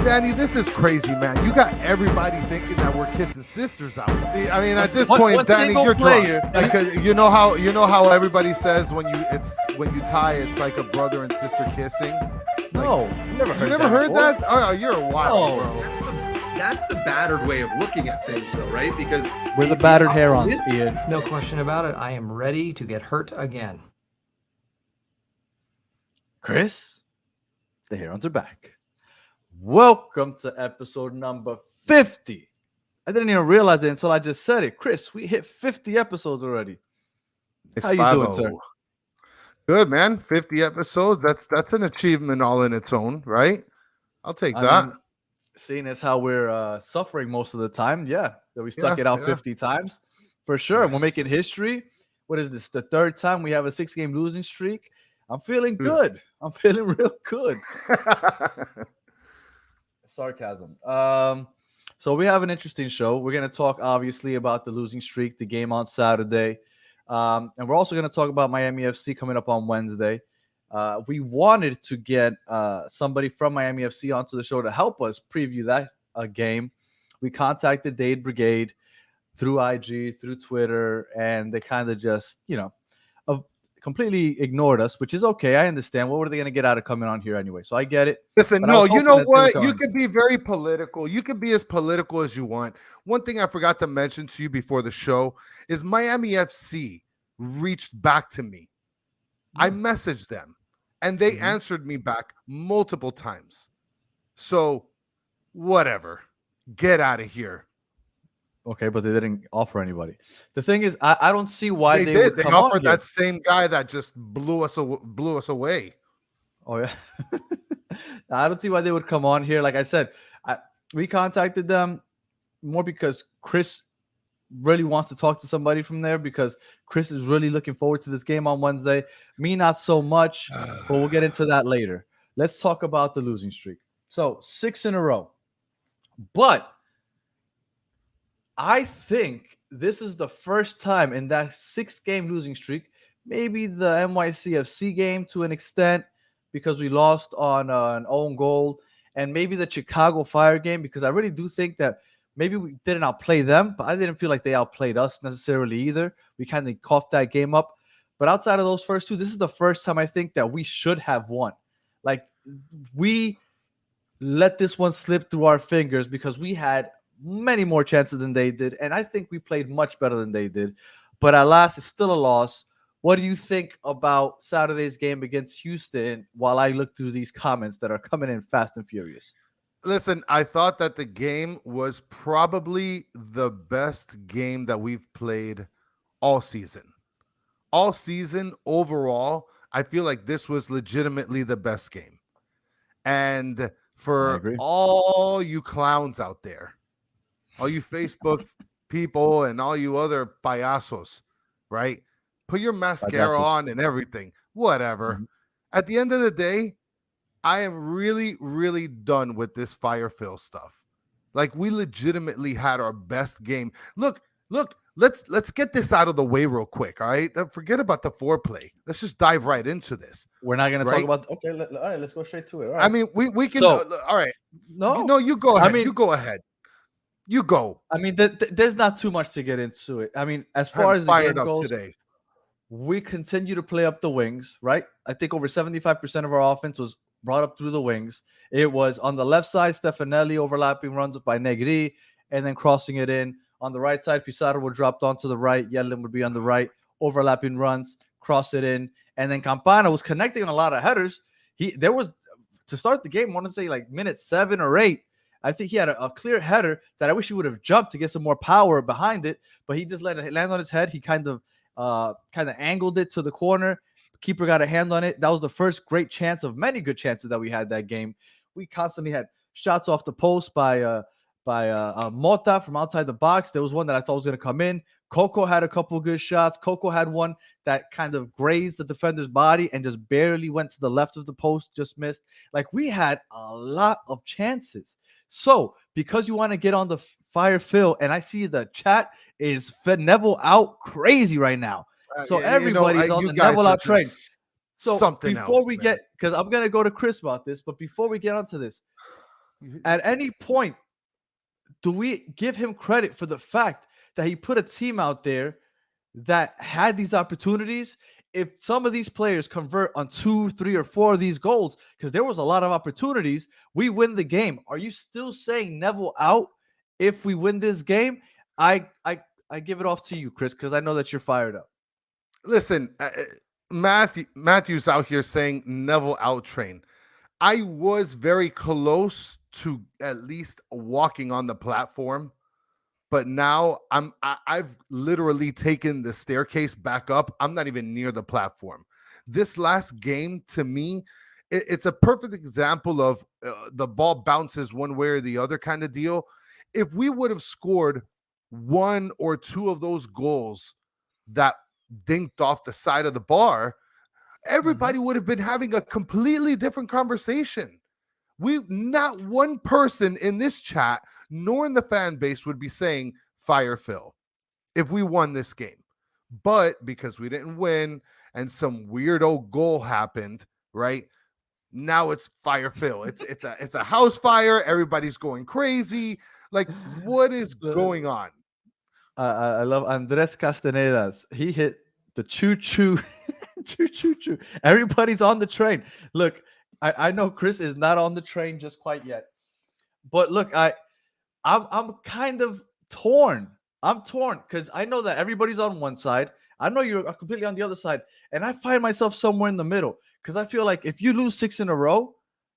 Danny, this is crazy, man. You got everybody thinking that we're kissing sisters out. See, I mean, at this point, Danny, you're drunk. Because you know how everybody says when you tie, it's like a brother and sister kissing. No, you never heard that? Oh, you're a wild, bro. That's the battered way of looking at things, though, right? Because we're the battered herons, Ian. No question about it. I am ready to get hurt again. Kris, the herons are back. Welcome to episode number 50. I didn't even realize it until I just said it. Kris, we hit 50 episodes already. How you doing, sir? Good, man. 50 episodes. That's an achievement all in its own, right? I'll take that. Seeing as how we're suffering most of the time, that we stuck it out 50 times for sure. Yes. And we're making history. What is this? The third time we have a 6-game losing streak. I'm feeling good. I'm feeling real good. Sarcasm. So we have an interesting show. We're going to talk obviously about the losing streak, the game on Saturday. And we're also going to talk about Miami FC coming up on Wednesday. We wanted to get somebody from Miami FC onto the show to help us preview that game. We contacted Dade Brigade through IG, through Twitter, and they kind of just, completely ignored us, which is okay. I understand. What were they going to get out of coming on here anyway? So I get it. Listen, no, you know what? You could be very political. You could be as political as you want. One thing I forgot to mention to you before the show is Miami FC reached back to me. I messaged them, and they answered me back multiple times. So, whatever. Get out of here. Okay, but they didn't offer anybody. The thing is, I don't see why they did. Would they come offered on that same guy that just blew us away. Oh yeah, I don't see why they would come on here. Like I said, we contacted them more because Kris really wants to talk to somebody from there, because Kris is really looking forward to this game on Wednesday. Me, not so much, but we'll get into that later. Let's talk about the losing streak. So 6 in a row, but I think this is the first time in that 6-game losing streak, maybe the NYCFC game to an extent because we lost on an own goal, and maybe the Chicago Fire game, because I really do think that maybe we didn't outplay them, but I didn't feel like they outplayed us necessarily either. We kind of coughed that game up. But outside of those first two, this is the first time I think that we should have won. Like, we let this one slip through our fingers because we had many more chances than they did, and I think we played much better than they did. But at last, it's still a loss. What do you think about Saturday's game against Houston while I look through these comments that are coming in fast and furious? Listen, I thought that the game was probably the best game that we've played all season. All season overall, I feel like this was legitimately the best game. And for all you clowns out there, all you Facebook people and all you other payasos, right? Put your mascara on and everything, whatever. At the end of the day, I am really, really done with this Fire Phil stuff. Like, we legitimately had our best game. Look, let's get this out of the way real quick, all right? Forget about the foreplay. Let's just dive right into this. We're not going to talk about... Okay, all right, let's go straight to it. All right. I mean, we can... all right. No, you go ahead. You go ahead. You go. I mean, there's not too much to get into it. I mean, as far as the game goes, today, we continue to play up the wings, right? I think over 75% of our offense was brought up through the wings. It was on the left side, Stefanelli overlapping runs by Negri, and then crossing it in. On the right side, Pizarro would drop onto the right. Yedlin would be on the right, overlapping runs, cross it in. And then Campana was connecting on a lot of headers. There was, to start the game, I want to say like minute 7 or 8, I think he had a clear header that I wish he would have jumped to get some more power behind it, but he just let it land on his head. He kind of angled it to the corner. Keeper got a hand on it. That was the first great chance of many good chances that we had that game. We constantly had shots off the post by Mota from outside the box. There was one that I thought was going to come in. Coco had a couple good shots. Coco had one that kind of grazed the defender's body and just barely went to the left of the post, just missed. Like, we had a lot of chances. So, because you want to get on the Fire Phil, and I see the chat is Phil Neville out crazy right now. So everybody's on the Neville out train. So before we get, because I'm going to go to Kris about this, but before we get onto this, At any point, do we give him credit for the fact that he put a team out there that had these opportunities? If some of these players convert on 2, 3, or 4 of these goals, because there was a lot of opportunities, we win the game. Are you still saying Neville out if we win this game? I give it off to you, Kris, because I know that you're fired up. Listen, Matthew's out here saying Neville out train. I was very close to at least walking on the platform, but now I've literally taken the staircase back up. I'm not even near the platform. This last game, to me, it's a perfect example of the ball bounces one way or the other kind of deal. If we would have scored 1 or 2 of those goals that dinked off the side of the bar, everybody would have been having a completely different conversation. Not one person in this chat nor in the fan base would be saying fire Phil if we won this game. But because we didn't win and some weirdo goal happened, right? Now it's fire Phil. It's a house fire. Everybody's going crazy. Like, what is going on? I love Andres Castanedas. He hit the choo-choo. Choo-choo-choo. Everybody's on the train. Look, I know Kris is not on the train just quite yet. But look, I'm kind of torn. I'm torn because I know that everybody's on one side. I know you're completely on the other side. And I find myself somewhere in the middle because I feel like if you lose 6 in a row,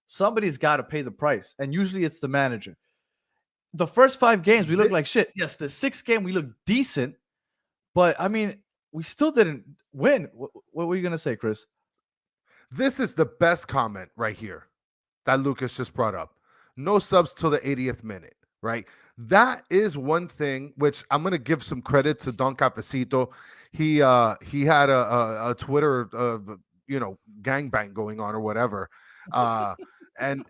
somebody's got to pay the price. And usually it's the manager. The first 5 games, we look like shit. Yes, the 6th game, we look decent. But, I mean, we still didn't win. What were you going to say, Kris? This is the best comment right here that Lucas just brought up. No subs till the 80th minute, right? That is one thing which I'm going to give some credit to Don Cafecito. He had a Twitter, gangbang going on or whatever. And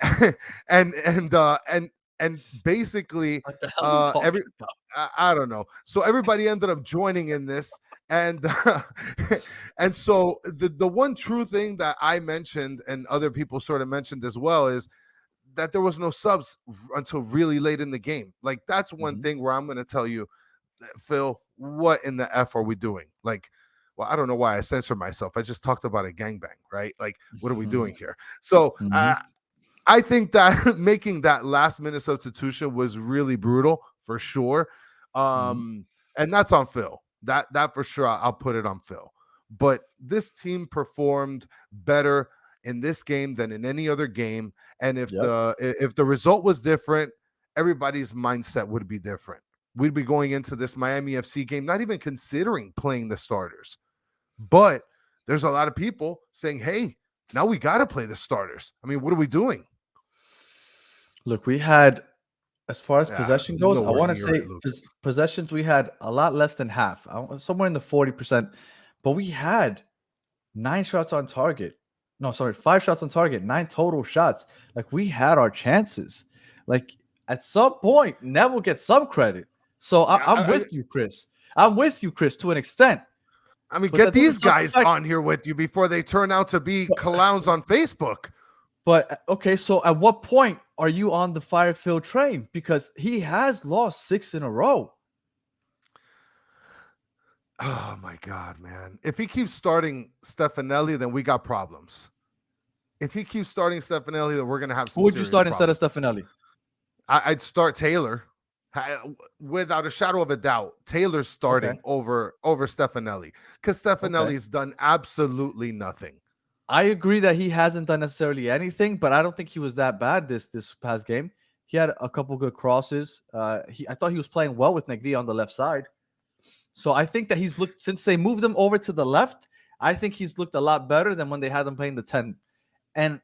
basically I don't know. So everybody ended up joining in this. And and so the one true thing that I mentioned and other people sort of mentioned as well is that there was no subs until really late in the game. Like, that's one thing where I'm going to tell you, Phil, what in the F are we doing? Like, well, I don't know why I censored myself. I just talked about a gangbang, right? Like, what are we doing here? So I think that making that last minute substitution was really brutal for sure. And that's on Phil. That for sure, I'll put it on Phil. But this team performed better in this game than in any other game. And if the result was different, everybody's mindset would be different. We'd be going into this Miami FC game not even considering playing the starters. But there's a lot of people saying, hey, now we got to play the starters. I mean, what are we doing? Look, we had, as far as possession goes, I want to say possessions, we had a lot less than half, somewhere in the 40%. But we had 9 shots on target. No, sorry, 5 shots on target, 9 total shots. Like, we had our chances. Like, at some point, Neville gets some credit. So I'm with you, Kris. I'm with you, Kris, to an extent. I mean, get these guys on here with you before they turn out to be clowns on Facebook. But, okay, so at what point are you on the fire Phil train? Because he has lost 6 in a row. Oh, my God, man. If he keeps starting Stefanelli, then we got problems. If he keeps starting Stefanelli, then we're going to have some Who would you start problems. instead of Stefanelli? I'd start Taylor. Without a shadow of a doubt. Taylor's starting over Stefanelli because Stefanelli's done absolutely nothing. I agree that he hasn't done necessarily anything, but I don't think he was that bad this past game. He had a couple good crosses. I thought he was playing well with Negri on the left side. So I think that he's looked, since they moved him over to the left, I think he's looked a lot better than when they had him playing the 10. And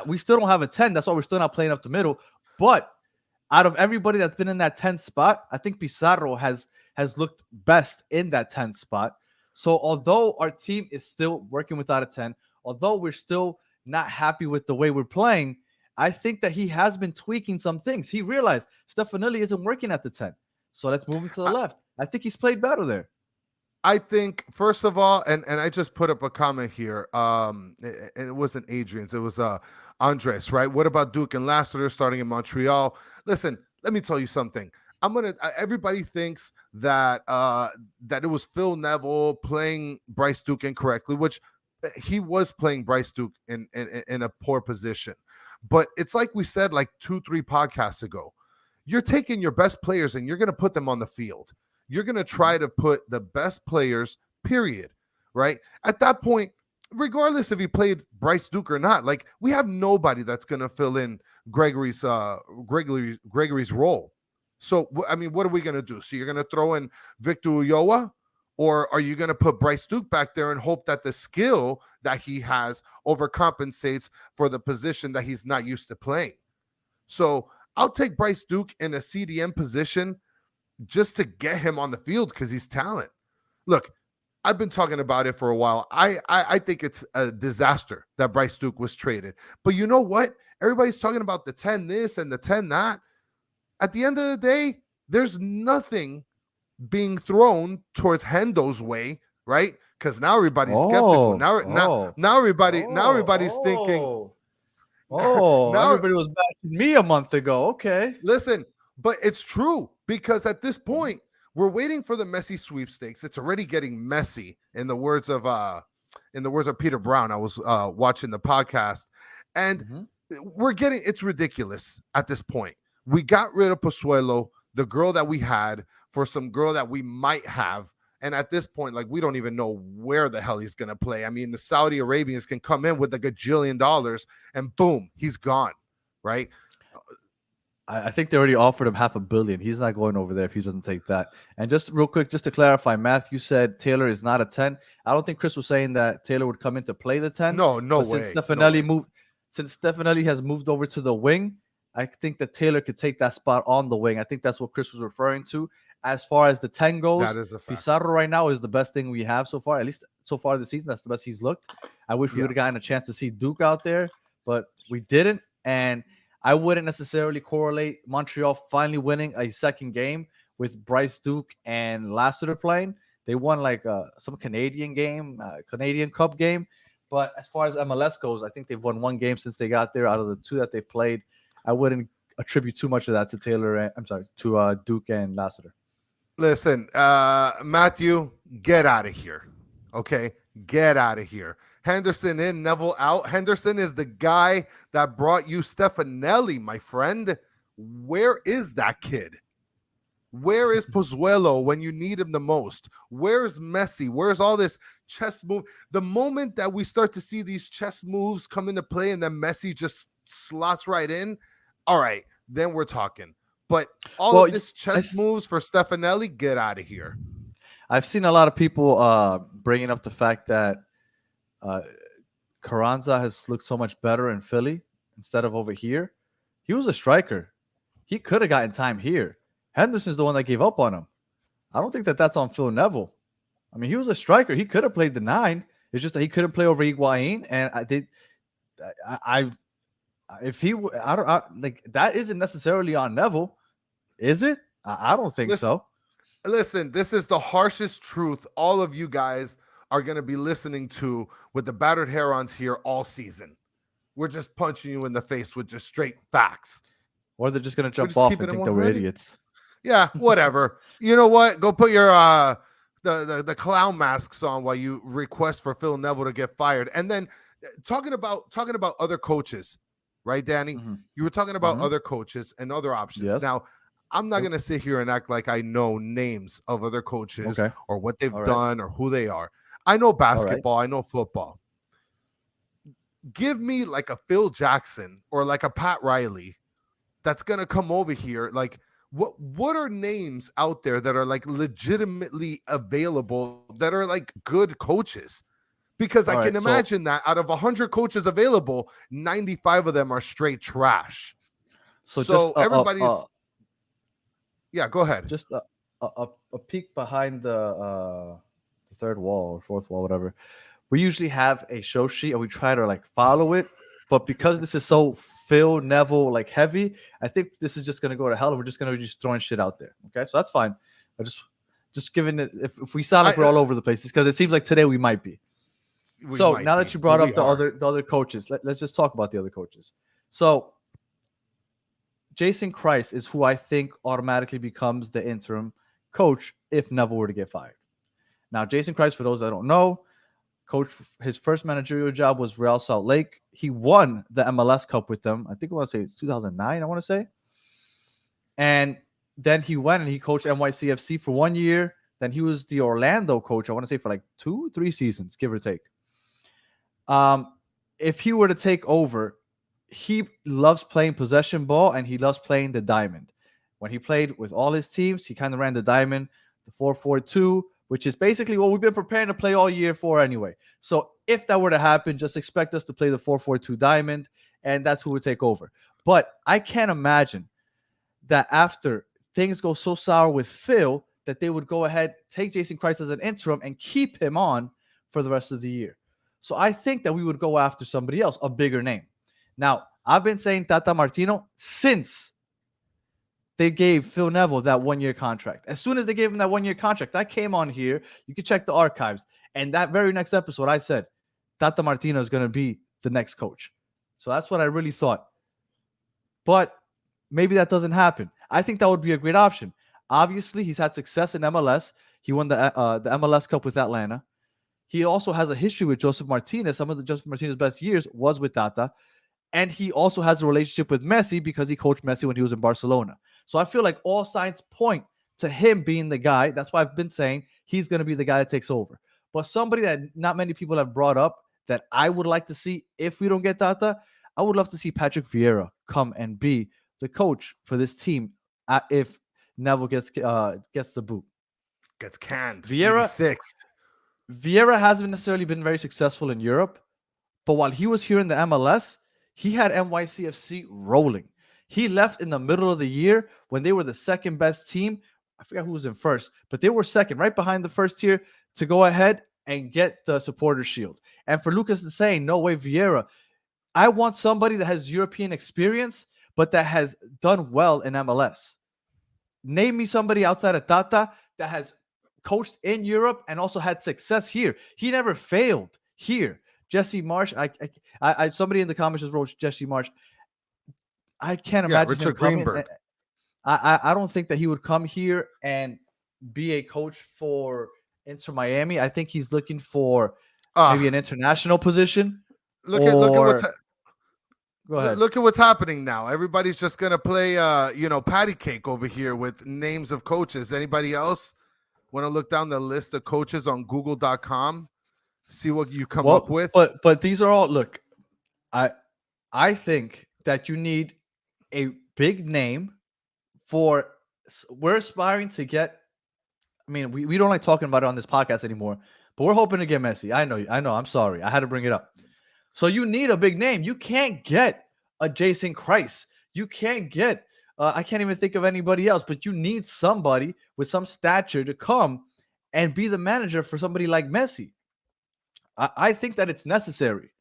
we still don't have a 10. That's why we're still not playing up the middle. But out of everybody that's been in that 10 spot, I think Pizarro has looked best in that 10 spot. So although our team is still working without a 10, although we're still not happy with the way we're playing, I think that he has been tweaking some things. He realized Stefanelli isn't working at the 10. So let's move him to the left. I think he's played better there. I think first of all, and I just put up a comment here. And it wasn't Adrian's, it was Andres, right? What about Duke and Lassiter starting in Montreal? Listen, let me tell you something. Everybody thinks that that it was Phil Neville playing Bryce Duke incorrectly, which he was playing Bryce Duke in a poor position. But it's like we said like 2-3 podcasts ago. You're taking your best players and you're going to put them on the field. You're going to try to put the best players, period, right? At that point, regardless if he played Bryce Duke or not, like we have nobody that's going to fill in Gregory's role. So, I mean, what are we going to do? So you're going to throw in Victor Ulloa, or are you going to put Bryce Duke back there and hope that the skill that he has overcompensates for the position that he's not used to playing? So I'll take Bryce Duke in a CDM position just to get him on the field because he's talent. Look, I've been talking about it for a while. I think it's a disaster that Bryce Duke was traded. But you know what? Everybody's talking about the 10 this and the 10 that. At the end of the day, there's nothing being thrown towards Hendo's way, right? Because now everybody's skeptical. Now everybody's thinking. Now everybody was bashing me a month ago. Okay, listen, but it's true because at this point we're waiting for the Messi sweepstakes. It's already getting messy, in the words of Peter Brown. I was watching the podcast, and it's ridiculous at this point. We got rid of Pozuelo, the girl that we had, for some girl that we might have. And at this point, like, we don't even know where the hell he's going to play. I mean, the Saudi Arabians can come in with like $1 gajillion and boom, he's gone, right? I think they already offered him $500 million. He's not going over there if he doesn't take that. And just real quick, just to clarify, Matthew said Taylor is not a 10. I don't think Kris was saying that Taylor would come in to play the 10. No way. Since Stefanelli has moved over to the wing, I think that Taylor could take that spot on the wing. I think that's what Kris was referring to. As far as the 10 goes, that is a fact. Pizarro right now is the best thing we have so far, at least so far this season. That's the best he's looked. I wish we would have gotten a chance to see Duke out there, but we didn't. And I wouldn't necessarily correlate Montreal finally winning a second game with Bryce Duke and Lassiter playing. They won like some Canadian Cup game. But as far as MLS goes, I think they've won one game since they got there out of the two that they played. I wouldn't attribute too much of that to to Duke and Lassiter. Listen, Matthew, get out of here. Okay, get out of here. Henderson in, Neville out. Henderson is the guy that brought you Stefanelli, my friend. Where is that kid? Where is Pozuelo when you need him the most? Where's Messi? Where's all this chess move? The moment that we start to see these chess moves come into play and then Messi just slots right in, all right, then we're talking. But of this chess moves for Stefanelli, get out of here. I've seen a lot of people bringing up the fact that Carranza has looked so much better in Philly instead of over here. He was a striker. He could have gotten time here. Henderson's the one that gave up on him. I don't think that that's on Phil Neville. I mean, he was a striker. He could have played the 9. It's just that he couldn't play over Higuain, and that isn't necessarily on Neville, is it? I don't think so. Listen, this is the harshest truth all of you guys are going to be listening to with the Battered Herons here all season. We're just punching you in the face with just straight facts. Or they're just going to jump off and think that we're idiots. Yeah, whatever. You know what? Go put your the clown masks on while you request for Phil Neville to get fired. And then talking about other coaches, right, Danny? Mm-hmm. You were talking about other coaches and other options. Yes. Now, I'm not going to sit here and act like I know names of other coaches or what they've done or who they are. I know basketball. I know football. Give me like a Phil Jackson or like a Pat Riley that's going to come over here. Like, what are names out there that are like legitimately available that are like good coaches? Because I can imagine that out of 100 coaches available, 95 of them are straight trash. So everybody's go ahead. Just a peek behind the third wall or fourth wall, whatever. We usually have a show sheet and we try to like follow it, but because this is so Phil Neville like heavy, I think this is just gonna go to hell. We're just gonna be throwing shit out there. Okay, so that's fine. I just Just given it, if we sound like we're all over the place, it's because it seems like today we might be. So now that you brought up the other coaches, let's just talk about the other coaches. So Jason Kris is who I think automatically becomes the interim coach if Neville were to get fired. Now, Jason Kris, for those that don't know, coach, his first managerial job was Real Salt Lake. He won the MLS Cup with them. I think I want to say it's 2009, I want to say. And then he went and he coached NYCFC for 1 year. Then he was the Orlando coach, I want to say, for like 2-3 seasons, give or take. If he were to take over, he loves playing possession ball and he loves playing the diamond. When he played with all his teams, he kind of ran the diamond, the 4-4-2, which is basically what we've been preparing to play all year for anyway. So if that were to happen, just expect us to play the 4-4-2 diamond, and that's who would take over. But I can't imagine that after things go so sour with Phil, that they would go ahead, take Jason Kris as an interim and keep him on for the rest of the year. So I think that we would go after somebody else, a bigger name. Now, I've been saying Tata Martino since they gave Phil Neville that 1-year contract. As soon as they gave him that 1-year contract, I came on here. You can check the archives. And that very next episode, I said, Tata Martino is going to be the next coach. So that's what I really thought. But maybe that doesn't happen. I think that would be a great option. Obviously, he's had success in MLS. He won the MLS Cup with Atlanta. He also has a history with Joseph Martinez. Some of the Joseph Martinez's best years was with Tata. And he also has a relationship with Messi because he coached Messi when he was in Barcelona. So I feel like all signs point to him being the guy. That's why I've been saying he's going to be the guy that takes over. But somebody that not many people have brought up that I would like to see if we don't get Tata, I would love to see Patrick Vieira come and be the coach for this team if Neville gets the boot. Gets canned. Vieira hasn't necessarily been very successful in Europe, but while he was here in the MLS, he had NYCFC rolling. He left in the middle of the year when they were the second best team. I forgot who was in first, but they were second, right behind the first tier, to go ahead and get the supporter shield. And for Lucas to say, no way, Vieira, I want somebody that has European experience, but that has done well in MLS. Name me somebody outside of Tata that has coached in Europe and also had success here. He never failed here. Jesse Marsh, I somebody in the comments just wrote Jesse Marsh. I can't imagine Richard him coming. Greenberg. I don't think that he would come here and be a coach for Inter Miami. I think he's looking for maybe an international position. Look at what's go ahead. Look at what's happening now. Everybody's just gonna play patty cake over here with names of coaches. Anybody else want to look down the list of coaches on google.com? See what you come up with. But these are all, look, I think that you need a big name we're aspiring to get. I mean, we don't like talking about it on this podcast anymore, but we're hoping to get Messi. I know. I'm sorry. I had to bring it up. So you need a big name. You can't get a Jason Kris. You can't get, I can't even think of anybody else, but you need somebody with some stature to come and be the manager for somebody like Messi. I think that it's necessary.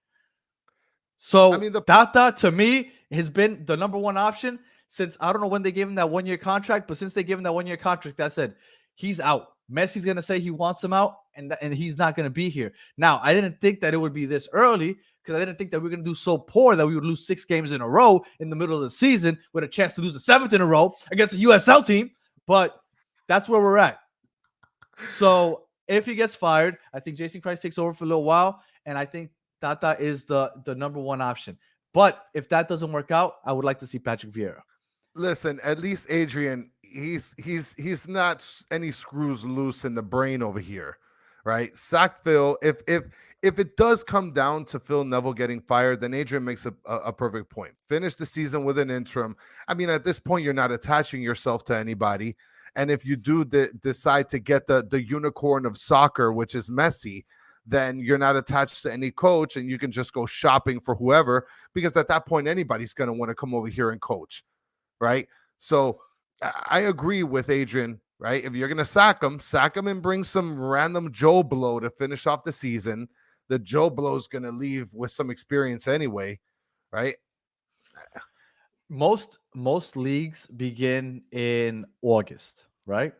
So Tata, to me, has been the number one option since, I don't know when they gave him that 1-year contract, but since they gave him that 1-year contract, I said, he's out. Messi's going to say he wants him out, and he's not going to be here. Now, I didn't think that it would be this early because I didn't think that we were going to do so poor that we would lose 6 games in a row in the middle of the season with a chance to lose a 7th in a row against a USL team. But that's where we're at. So if he gets fired, I think Jason Kris takes over for a little while, and I think Tata is the number one option. But if that doesn't work out, I would like to see Patrick Vieira. Listen, at least Adrian, he's not any screws loose in the brain over here, right? Sack Phil. If it does come down to Phil Neville getting fired, then Adrian makes a perfect point. Finish the season with an interim. I mean, at this point, you're not attaching yourself to anybody. And if you do decide to get the unicorn of soccer, which is Messi, then you're not attached to any coach and you can just go shopping for whoever, because at that point, anybody's going to want to come over here and coach, right? So I agree with Adrian, right? If you're going to sack him and bring some random Joe Blow to finish off the season. The Joe Blow is going to leave with some experience anyway, right? Most leagues begin in August, right?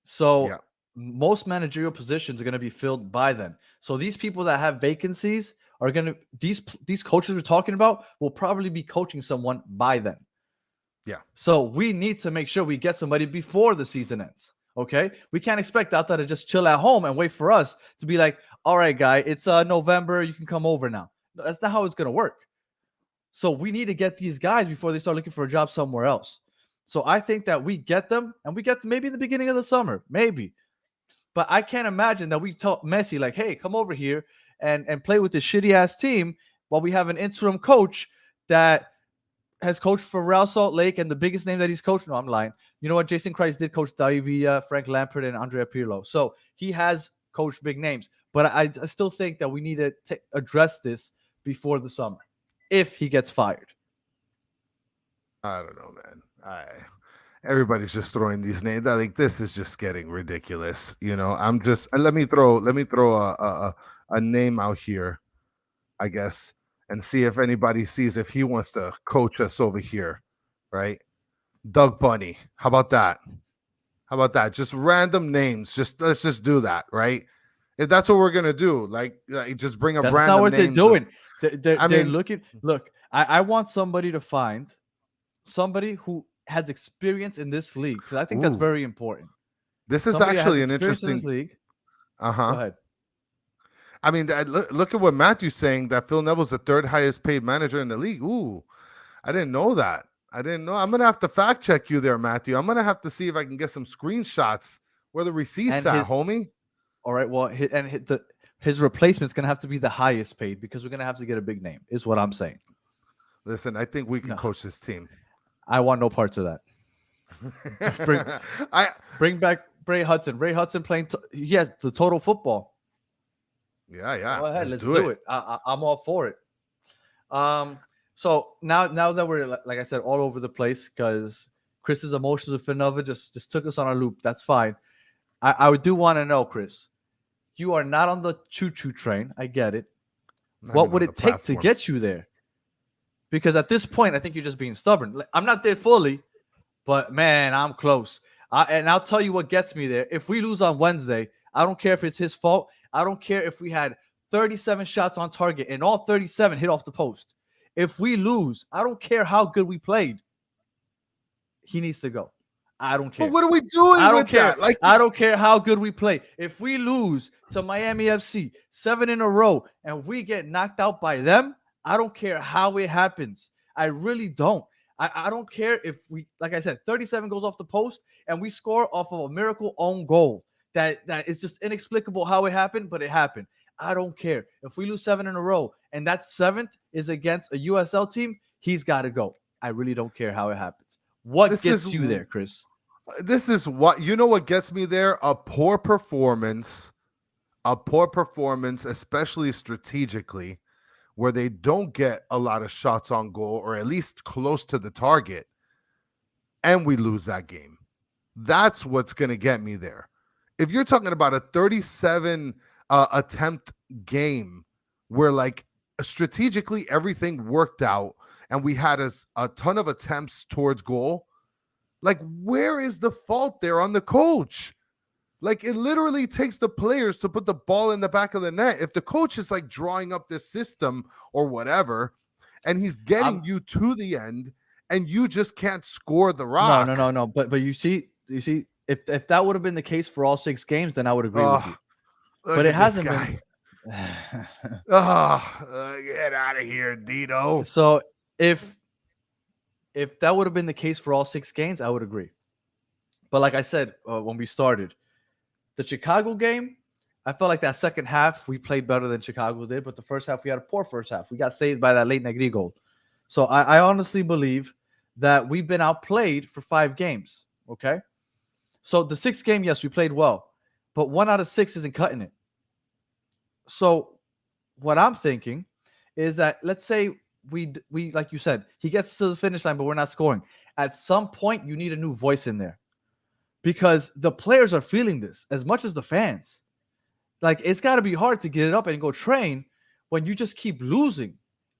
So most managerial positions are going to be filled by then. So these people that have vacancies are going to these coaches we're talking about will probably be coaching someone by then. Yeah. So we need to make sure we get somebody before the season ends. Okay. We can't expect Tata to just chill at home and wait for us to be like, all right, guy, it's November. You can come over now. No, that's not how it's going to work. So we need to get these guys before they start looking for a job somewhere else. So I think that we get them, and we get them maybe in the beginning of the summer, maybe. But I can't imagine that we tell Messi, like, hey, come over here and play with this shitty-ass team while we have an interim coach that has coached for Real Salt Lake, and the biggest name that he's coached. No, I'm lying. You know what? Jason Christ did coach Davia, Frank Lampard, and Andrea Pirlo. So he has coached big names. But I still think that we need to address this before the summer if he gets fired. I don't know, man. Everybody's just throwing these names. I think this is just getting ridiculous. You know, I'm just let me throw a name out here, I guess, and see if anybody sees if he wants to coach us over here, right? Doug Funny. How about that? How about that? Just random names. Let's just do that, right? If that's what we're gonna do, like just bring up that's random not what names. They're doing. They're looking. Look, I want somebody to find somebody who has experience in this league, because I think that's very important. This is actually an interesting league. Go ahead. I mean, look at what Matthew's saying, that Phil Neville's the third highest paid manager in the league. Ooh, I didn't know that. I didn't know. I'm going to have to fact check you there, Matthew. I'm going to have to see if I can get some screenshots where the receipts at, homie. All right. Well, his replacement's going to have to be the highest paid, because we're going to have to get a big name, is what I'm saying. Listen, I think we can coach this team. I want no parts of that. Bring back Ray Hudson. Ray Hudson playing the total football. Yeah. Go ahead, let's do it. I'm all for it. So now that we're, like I said, all over the place, because Chris's emotions with Phil Neville just took us on a loop. That's fine. I do want to know, Kris, you are not on the choo-choo train. I get it. What would it take to get you there? Because at this point, I think you're just being stubborn. I'm not there fully, but man, I'm close. And I'll tell you what gets me there. If we lose on Wednesday, I don't care if it's his fault. I don't care if we had 37 shots on target and all 37 hit off the post. If we lose, I don't care how good we played. He needs to go. I don't care. But what are we doing? I don't care. I don't care how good we play. If we lose to Miami FC 7 in a row and we get knocked out by them, I don't care how it happens. I really don't. I don't care if we, like I said, 37 goes off the post and we score off of a miracle own goal. That is just inexplicable how it happened, but it happened. I don't care. If we lose 7 in a row and that 7th is against a USL team, he's got to go. I really don't care how it happens. What gets you there, Kris? This is what gets me there? A poor performance, especially strategically, where they don't get a lot of shots on goal, or at least close to the target, and we lose that game. That's what's going to get me there. If you're talking about a 37 attempt game where, like, strategically everything worked out and we had a ton of attempts towards goal, like, where is the fault there on the coach? Like, it literally takes the players to put the ball in the back of the net. If the coach is like drawing up this system or whatever, and he's getting you to the end, and you just can't score the rock. No. But you see, if that would have been the case for all 6 games, then I would agree with you. But it hasn't been. Get out of here, Dino. So if that would have been the case for all 6 games, I would agree. But like I said when we started, the Chicago game, I felt like that second half we played better than Chicago did, but the first half we had a poor first half. We got saved by that late Negri goal. So I honestly believe that we've been outplayed for 5 games. Okay, so the 6th game, yes, we played well, but 1 out of 6 isn't cutting it. So what I'm thinking is that, let's say we like you said, he gets to the finish line, but we're not scoring. At some point, you need a new voice in there, because the players are feeling this as much as the fans. Like, it's got to be hard to get it up and go train when you just keep losing.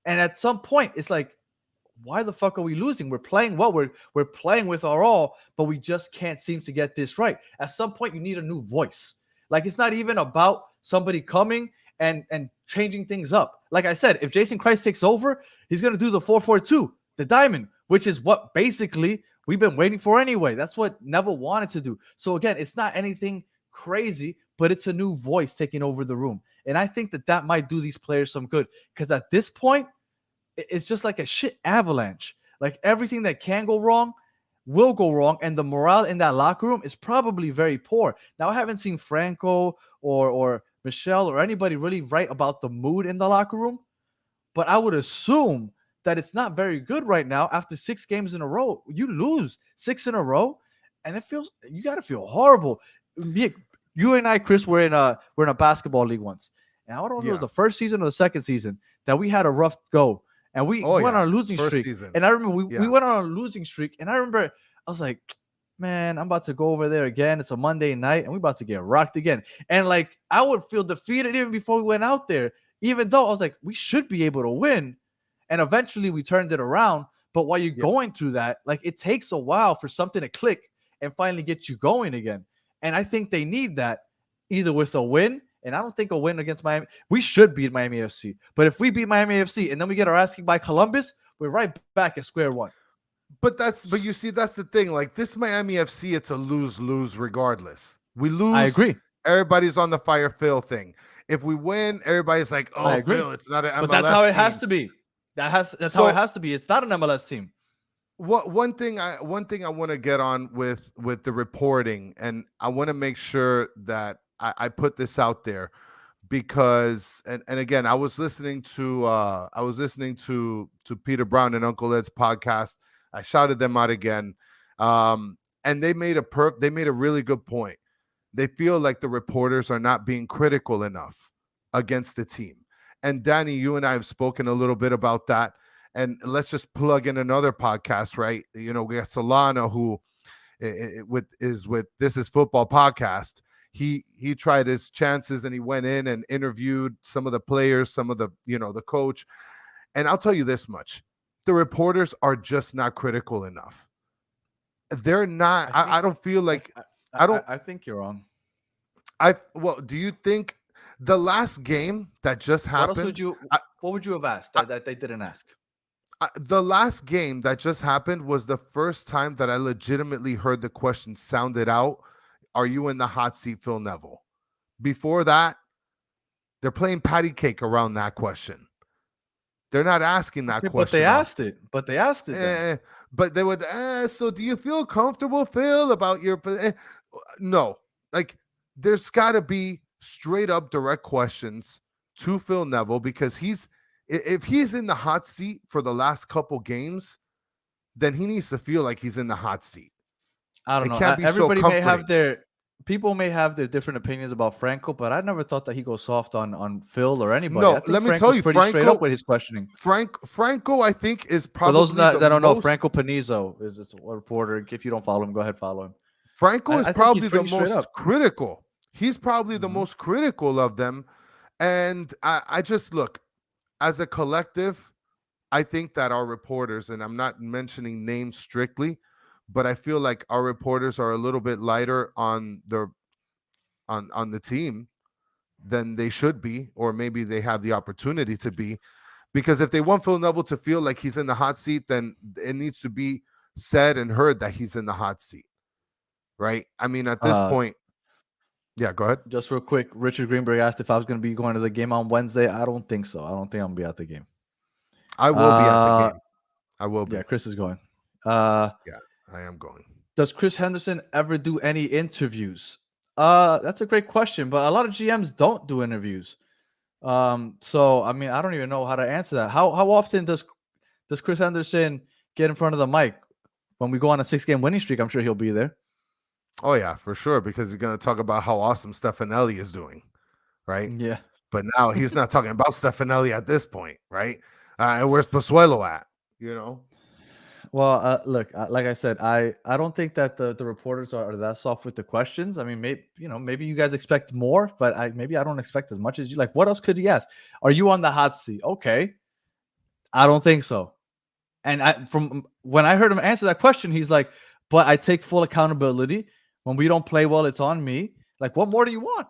And at some point, it's like, why the fuck are we losing? We're playing well. We're playing with our all, but we just can't seem to get this right. At some point, you need a new voice. Like, it's not even about somebody coming and changing things up. Like I said, if Jason Christ takes over, he's going to do the 4-4-2, the diamond, which is what basically we've been waiting for anyway. That's what Neville wanted to do. So again, it's not anything crazy, but it's a new voice taking over the room. And I think that might do these players some good, because at this point, it's just like a shit avalanche. Like, everything that can go wrong will go wrong, and the morale in that locker room is probably very poor. Now, I haven't seen Franco or Michelle or anybody really write about the mood in the locker room, but I would assume that it's not very good right now. After 6 games in a row, you lose 6 in a row, and you got to feel horrible. You and I, Kris, were in a basketball league once, and I don't know if it was the first season or the second season that we had a rough go. And we went on a losing streak. Season. And I remember we went on a losing streak. And I remember I was like, man, I'm about to go over there again. It's a Monday night, and we're about to get rocked again. And like, I would feel defeated even before we went out there, even though I was like, we should be able to win. And eventually we turned it around. But while you're going through that, like, it takes a while for something to click and finally get you going again. And I think they need that, either with a win. And I don't think a win against Miami, we should beat Miami FC. But if we beat Miami FC and then we get our ass kicked by Columbus, we're right back at square one. But you see, that's the thing. Like, this Miami FC, it's a lose-lose regardless. We lose. I agree. Everybody's on the fire Phil thing. If we win, everybody's like, oh, Phil, it's not an MLS But that's how it has team. to be. That's how it has to be. It's not an MLS team. One thing I want to get on with the reporting, and I want to make sure that I put this out there, because and again, I was listening to Peter Brown and Uncle Ed's podcast. I shouted them out again, and they made a really good point. They feel like the reporters are not being critical enough against the team. And Danny, you and I have spoken a little bit about that. And let's just plug in another podcast, right? You know, we got Solana, who is with This Is Football podcast. He tried his chances, and he went in and interviewed some of the players, some of the coach. And I'll tell you this much: the reporters are just not critical enough. They're not. I don't feel like I think you're wrong. Do you think the last game that just happened? What would you have asked that they didn't ask? The last game that just happened was the first time that I legitimately heard the question sounded out. Are you in the hot seat, Phil Neville? Before that, they're playing patty cake around that question. They're not asking that question. But they asked it. But they would, so do you feel comfortable, Phil, about your... No. Like, there's got to be straight up direct questions to Phil Neville, because if he's in the hot seat for the last couple games, then he needs to feel like he's in the hot seat. I don't know. Everybody may have people may have their different opinions about Franco, but I never thought that he goes soft on Phil or anybody. No, let me tell you, pretty straight up with his questioning. Franco, I think, is probably... For those that don't know, Franco Panizo is a reporter. If you don't follow him, go ahead, follow him. Franco is probably the most critical. He's probably the most critical of them. And I just look, as a collective, I think that our reporters, and I'm not mentioning names strictly, but I feel like our reporters are a little bit lighter on the team than they should be, or maybe they have the opportunity to be. Because if they want Phil Neville to feel like he's in the hot seat, then it needs to be said and heard that he's in the hot seat, right? I mean, at this point, yeah, go ahead. Just real quick, Richard Greenberg asked if I was going to be going to the game on Wednesday. I don't think so. I don't think I'm going to be at the game. I will be at the game. I will be. Yeah, Kris is going. Yeah, I am going. Does Chris Henderson ever do any interviews? That's a great question, but a lot of GMs don't do interviews. So I mean, I don't even know how to answer that. How often does Chris Henderson get in front of the mic? When we go on a 6-game winning streak, I'm sure he'll be there. Oh yeah, for sure, because he's going to talk about how awesome Stefanelli is doing, right? Yeah. But now he's not talking about Stefanelli at this point, right? And where's Pozuelo at? You know. Well, look, like I said, I don't think that the reporters are that soft with the questions. I mean, maybe you guys expect more, but maybe I don't expect as much as you. Like, what else could he ask? Are you on the hot seat? Okay, I don't think so. And from when I heard him answer that question, he's like, but I take full accountability. When we don't play well, it's on me. Like, what more do you want?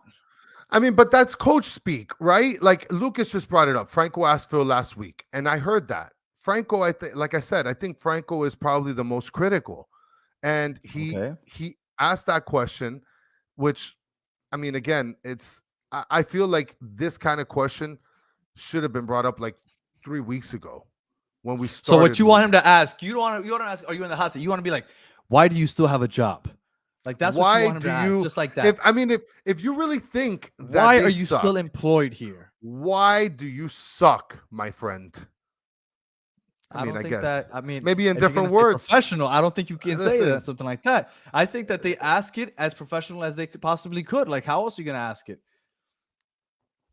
I mean, but that's coach speak, right? Like Lucas just brought it up. Franco asked Phil last week, and I heard that. Franco, I think, like I said, I think Franco is probably the most critical. And he asked that question, which, I mean, again, I feel like this kind of question should have been brought up like 3 weeks ago when we started. So what you want him to ask? You don't want to ask, are you in the hot seat? You want to be like, why do you still have a job? Like that's what you want him to ask, just like that. If you really think that why are you still employed here? Why do you suck, my friend? I guess maybe in different words. Professional. I don't think you can say that, something like that. I think that they ask it as professional as they possibly could. Like, how else are you going to ask it?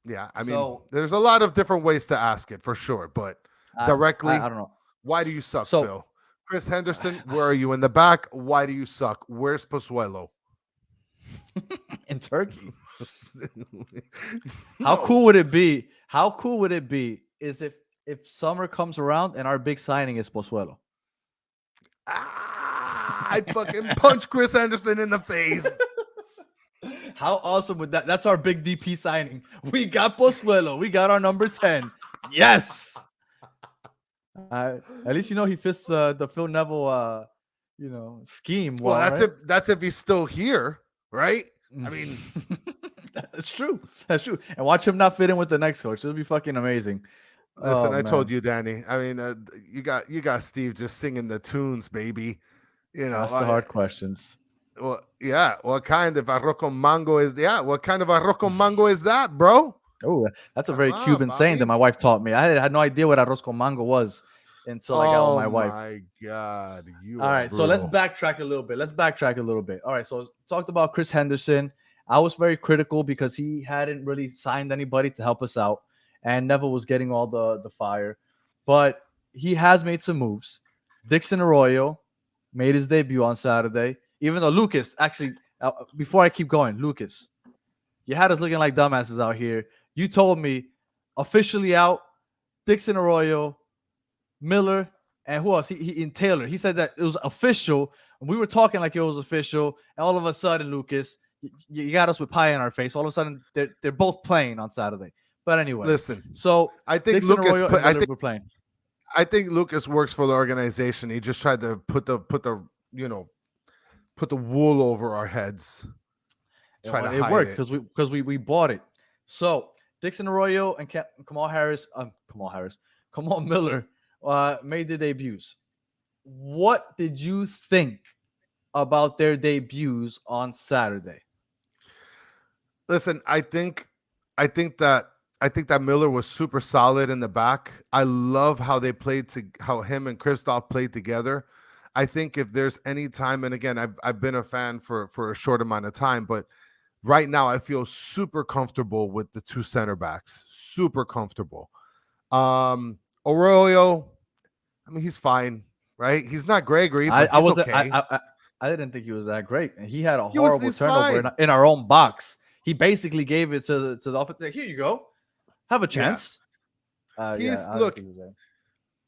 Yeah, I mean, there's a lot of different ways to ask it for sure, but directly, I don't know. Why do you suck, Phil? Chris Henderson, where are you in the back? Why do you suck? Where's Pozuelo? In Turkey. How cool would it be? How cool would it be is if summer comes around and our big signing is Pozuelo? I fucking punch Chris Henderson in the face. How awesome would that? That's our big DP signing. We got Pozuelo. We got our number 10. Yes. At least he fits the Phil Neville scheme. Well, that's if he's still here, right? I mean, that's true. That's true. And watch him not fit in with the next coach. It'll be fucking amazing. Listen, I told you, Danny. I mean, you got Steve just singing the tunes, baby. That's the hard questions. Well, yeah. What kind of arroz con mango is? Yeah. What kind of arroz con mango is that, bro? Oh, that's a very Cuban saying that my wife taught me. I had no idea what arroz con mango was until I got with my wife. Oh my God. All right. So let's backtrack a little bit. All right. So talked about Chris Henderson. I was very critical because he hadn't really signed anybody to help us out. And Neville was getting all the fire. But he has made some moves. Dixon Arroyo made his debut on Saturday. Even though Lucas, actually, before I keep going, Lucas, you had us looking like dumbasses out here. You told me officially out, Dixon Arroyo, Miller, and who else? He and Taylor. He said that it was official. And we were talking like it was official. And all of a sudden, Lucas, you got us with pie in our face. All of a sudden, they're both playing on Saturday. But anyway, listen. So I think Dixon Lucas. we're playing. I think Lucas works for the organization. He just tried to put the wool over our heads. It worked because we bought it. So Dixon Arroyo and Kamal Miller made their debuts. What did you think about their debuts on Saturday? Listen, I think that Miller was super solid in the back. I love how they played how him and Kristoff played together. I think if there's any time, and again, I've been a fan for a short amount of time, but right now I feel super comfortable with the two center backs. Super comfortable. Arroyo, I mean, he's fine, right? He's not Gregory, but he's okay. I didn't think he was that great. And he had a horrible turnover in our own box. He basically gave it to the offense. Like, here you go. Have a chance. Yeah.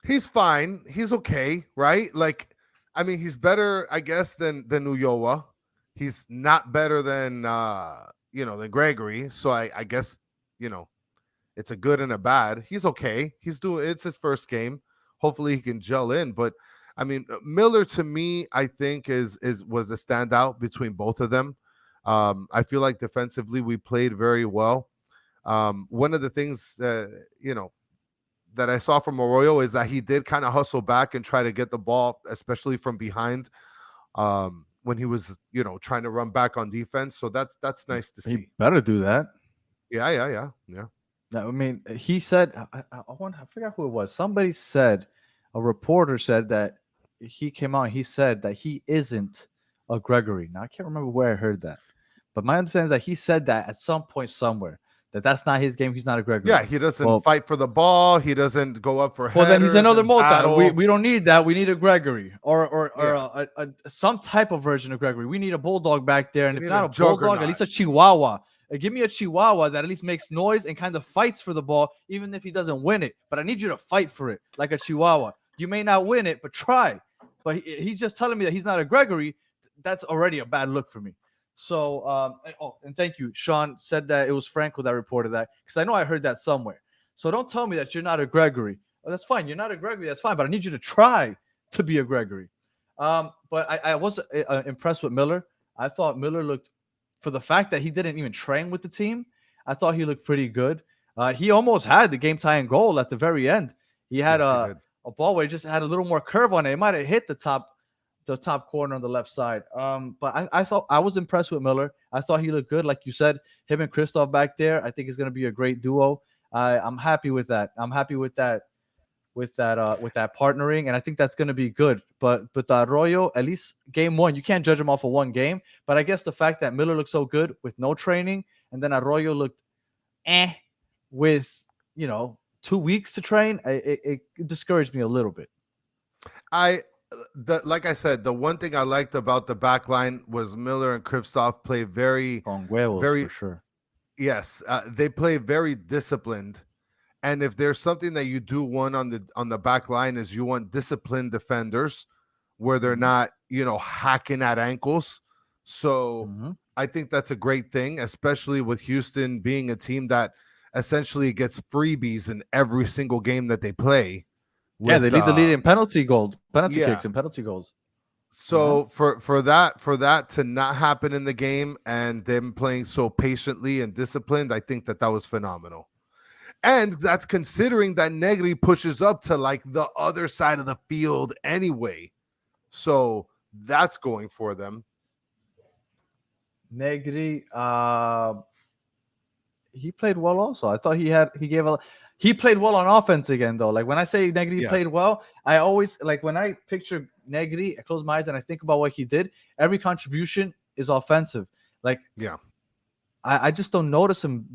He's fine. He's okay, right? Like, I mean, he's better, I guess, than Ulloa. He's not better than than Gregory. So I guess, it's a good and a bad. He's okay. It's his first game. Hopefully he can gel in. But I mean, Miller to me, I think was the standout between both of them. I feel like defensively we played very well. One of the things that I saw from Arroyo is that he did kind of hustle back and try to get the ball, especially from behind, when he was, trying to run back on defense. So that's nice to see. He better do that. Yeah. I mean, he said, I forgot who it was. Somebody said, a reporter said that he came out and he said that he isn't a Gregory. Now, I can't remember where I heard that. But my understanding is that he said that at some point somewhere. That's not his game. He's not a Gregory. Yeah, he doesn't fight for the ball. He doesn't go up for headers. Well, then he's another Mota. We don't need that. We need a Gregory or some type of version of Gregory. We need a bulldog back there, and if not a bulldog, at least a Chihuahua. Give me a Chihuahua that at least makes noise and kind of fights for the ball, even if he doesn't win it. But I need you to fight for it like a Chihuahua. You may not win it, but try. But he's just telling me that he's not a Gregory. That's already a bad look for me. So, and thank you. Sean said that it was Franco that reported that, because I know I heard that somewhere. So don't tell me that you're not a Gregory. Oh, that's fine. You're not a Gregory. That's fine. But I need you to try to be a Gregory. But I was impressed with Miller. I thought Miller looked, for the fact that he didn't even train with the team, I thought he looked pretty good. He almost had the game-tying goal at the very end. He had a ball where he just had a little more curve on it. It might have hit the top corner on the left side. But I thought I was impressed with Miller. I thought he looked good. Like you said, him and Kristoff back there, I think is going to be a great duo. I'm happy with that. I'm happy with that partnering, and I think that's going to be good. But Arroyo, at least game one, you can't judge him off of one game. But I guess the fact that Miller looked so good with no training, and then Arroyo looked with 2 weeks to train, it discouraged me a little bit. Like I said, the one thing I liked about the back line was Miller and Kristoff play very for sure. Yes, they play very disciplined. And if there's something that you do want on the back line, is you want disciplined defenders where they're not, hacking at ankles. So I think that's a great thing, especially with Houston being a team that essentially gets freebies in every single game that they play. They lead the lead in penalty kicks and penalty goals. So for that to not happen in the game and them playing so patiently and disciplined, I think that was phenomenal. And that's considering that Negri pushes up to like the other side of the field anyway. So that's going for them. Negri, he played well also. I thought he played well on offense again, though. Like when I say Negri played well, I always, like when I picture Negri, I close my eyes and I think about what he did. Every contribution is offensive. I just don't notice him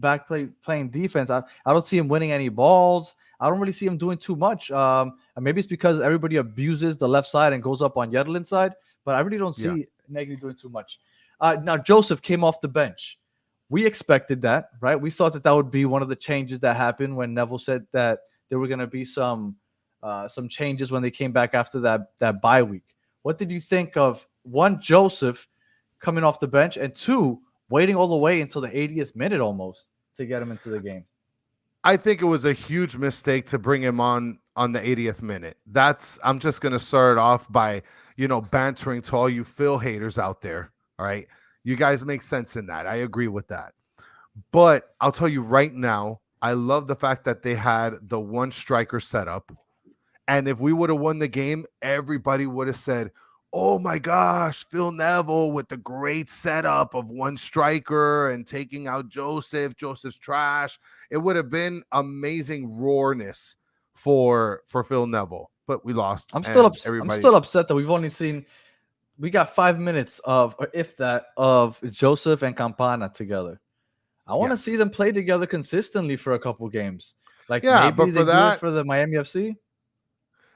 playing defense. I don't see him winning any balls. I don't really see him doing too much. And maybe it's because everybody abuses the left side and goes up on Yedlin's side, but I really don't see Negri doing too much. Now, Joseph came off the bench. We expected that, right? We thought that would be one of the changes that happened when Neville said that there were going to be some changes when they came back after that bye week. What did you think of, one, Joseph coming off the bench, and two, waiting all the way until the 80th minute almost to get him into the game? I think it was a huge mistake to bring him on the 80th minute. I'm just going to start off by, bantering to all you Phil haters out there. All right. You guys make sense in that. I agree with that. But I'll tell you right now, I love the fact that they had the one striker set up. And if we would have won the game, everybody would have said, oh my gosh, Phil Neville with the great setup of one striker and taking out Joseph. Joseph's trash. It would have been amazing roarness for Phil Neville, but we lost. I'm still upset that we got 5 minutes of Joseph and Campana together. I want to see them play together consistently for a couple games. Maybe they do it for the Miami FC.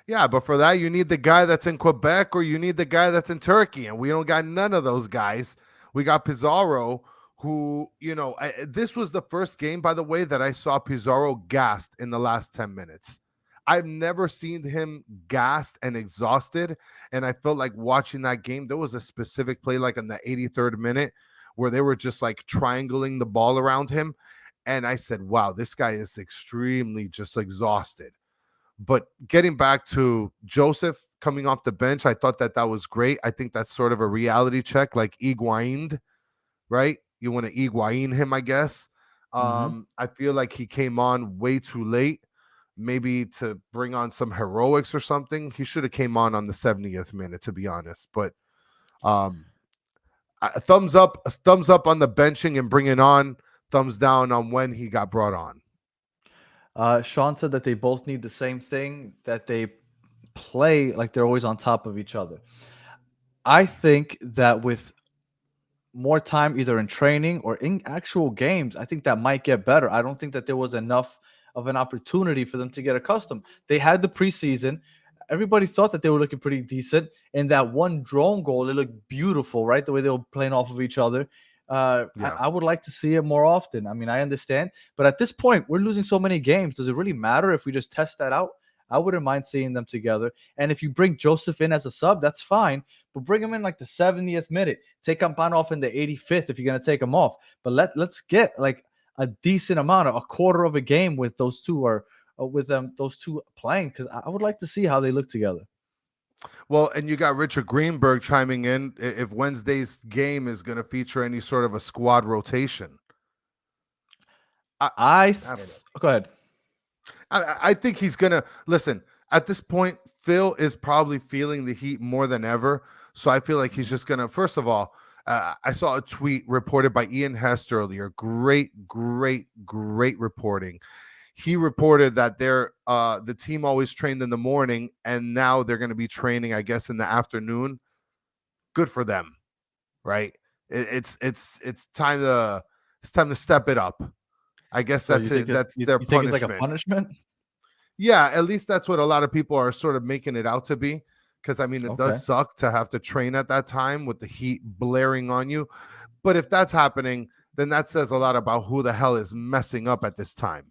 Yeah, but for that, you need the guy that's in Quebec or you need the guy that's in Turkey. And we don't got none of those guys. We got Pizarro, who, this was the first game, by the way, that I saw Pizarro gassed in the last 10 minutes. I've never seen him gassed and exhausted. And I felt like watching that game, there was a specific play like in the 83rd minute where they were just like triangling the ball around him. And I said, wow, this guy is extremely just exhausted. But getting back to Joseph coming off the bench, I thought that was great. I think that's sort of a reality check, like Higuain, right? You want to Higuain him, I guess. I feel like he came on way too late, maybe to bring on some heroics or something. He should have came on the 70th minute, to be honest. But thumbs up on the benching and bringing on, thumbs down on when he got brought on. Sean said that they both need the same thing, that they play like they're always on top of each other. I think that with more time, either in training or in actual games, I think that might get better. I don't think that there was enough of an opportunity for them to get accustomed. They had the preseason. Everybody thought that they were looking pretty decent. And that one drone goal, it looked beautiful, right? The way they were playing off of each other. I would like to see it more often. I mean, I understand, but at this point, we're losing so many games. Does it really matter if we just test that out? I wouldn't mind seeing them together. And if you bring Joseph in as a sub, that's fine. But bring him in like the 70th minute. Take Campana off in the 85th if you're gonna take him off. But let's get like a decent amount of a quarter of a game with those two or with them those two playing, because I would like to see how they look together. Well, and you got Richard Greenberg chiming in if Wednesday's game is going to feature any sort of a squad rotation. I don't know. Go ahead. I think he's going to listen. At this point, Phil is probably feeling the heat more than ever. So I feel like he's just going to, first of all, I saw a tweet reported by Ian Hest earlier. Great reporting. He reported that the team always trained in the morning, and now they're going to be training, I guess, in the afternoon. Good for them, right? It's time to step it up. I guess so that's it. That's their punishment. Think it's like a punishment? Yeah, at least that's what a lot of people are sort of making it out to be. Because I mean, it does suck to have to train at that time with the heat blaring on you. But if that's happening, then that says a lot about who the hell is messing up at this time.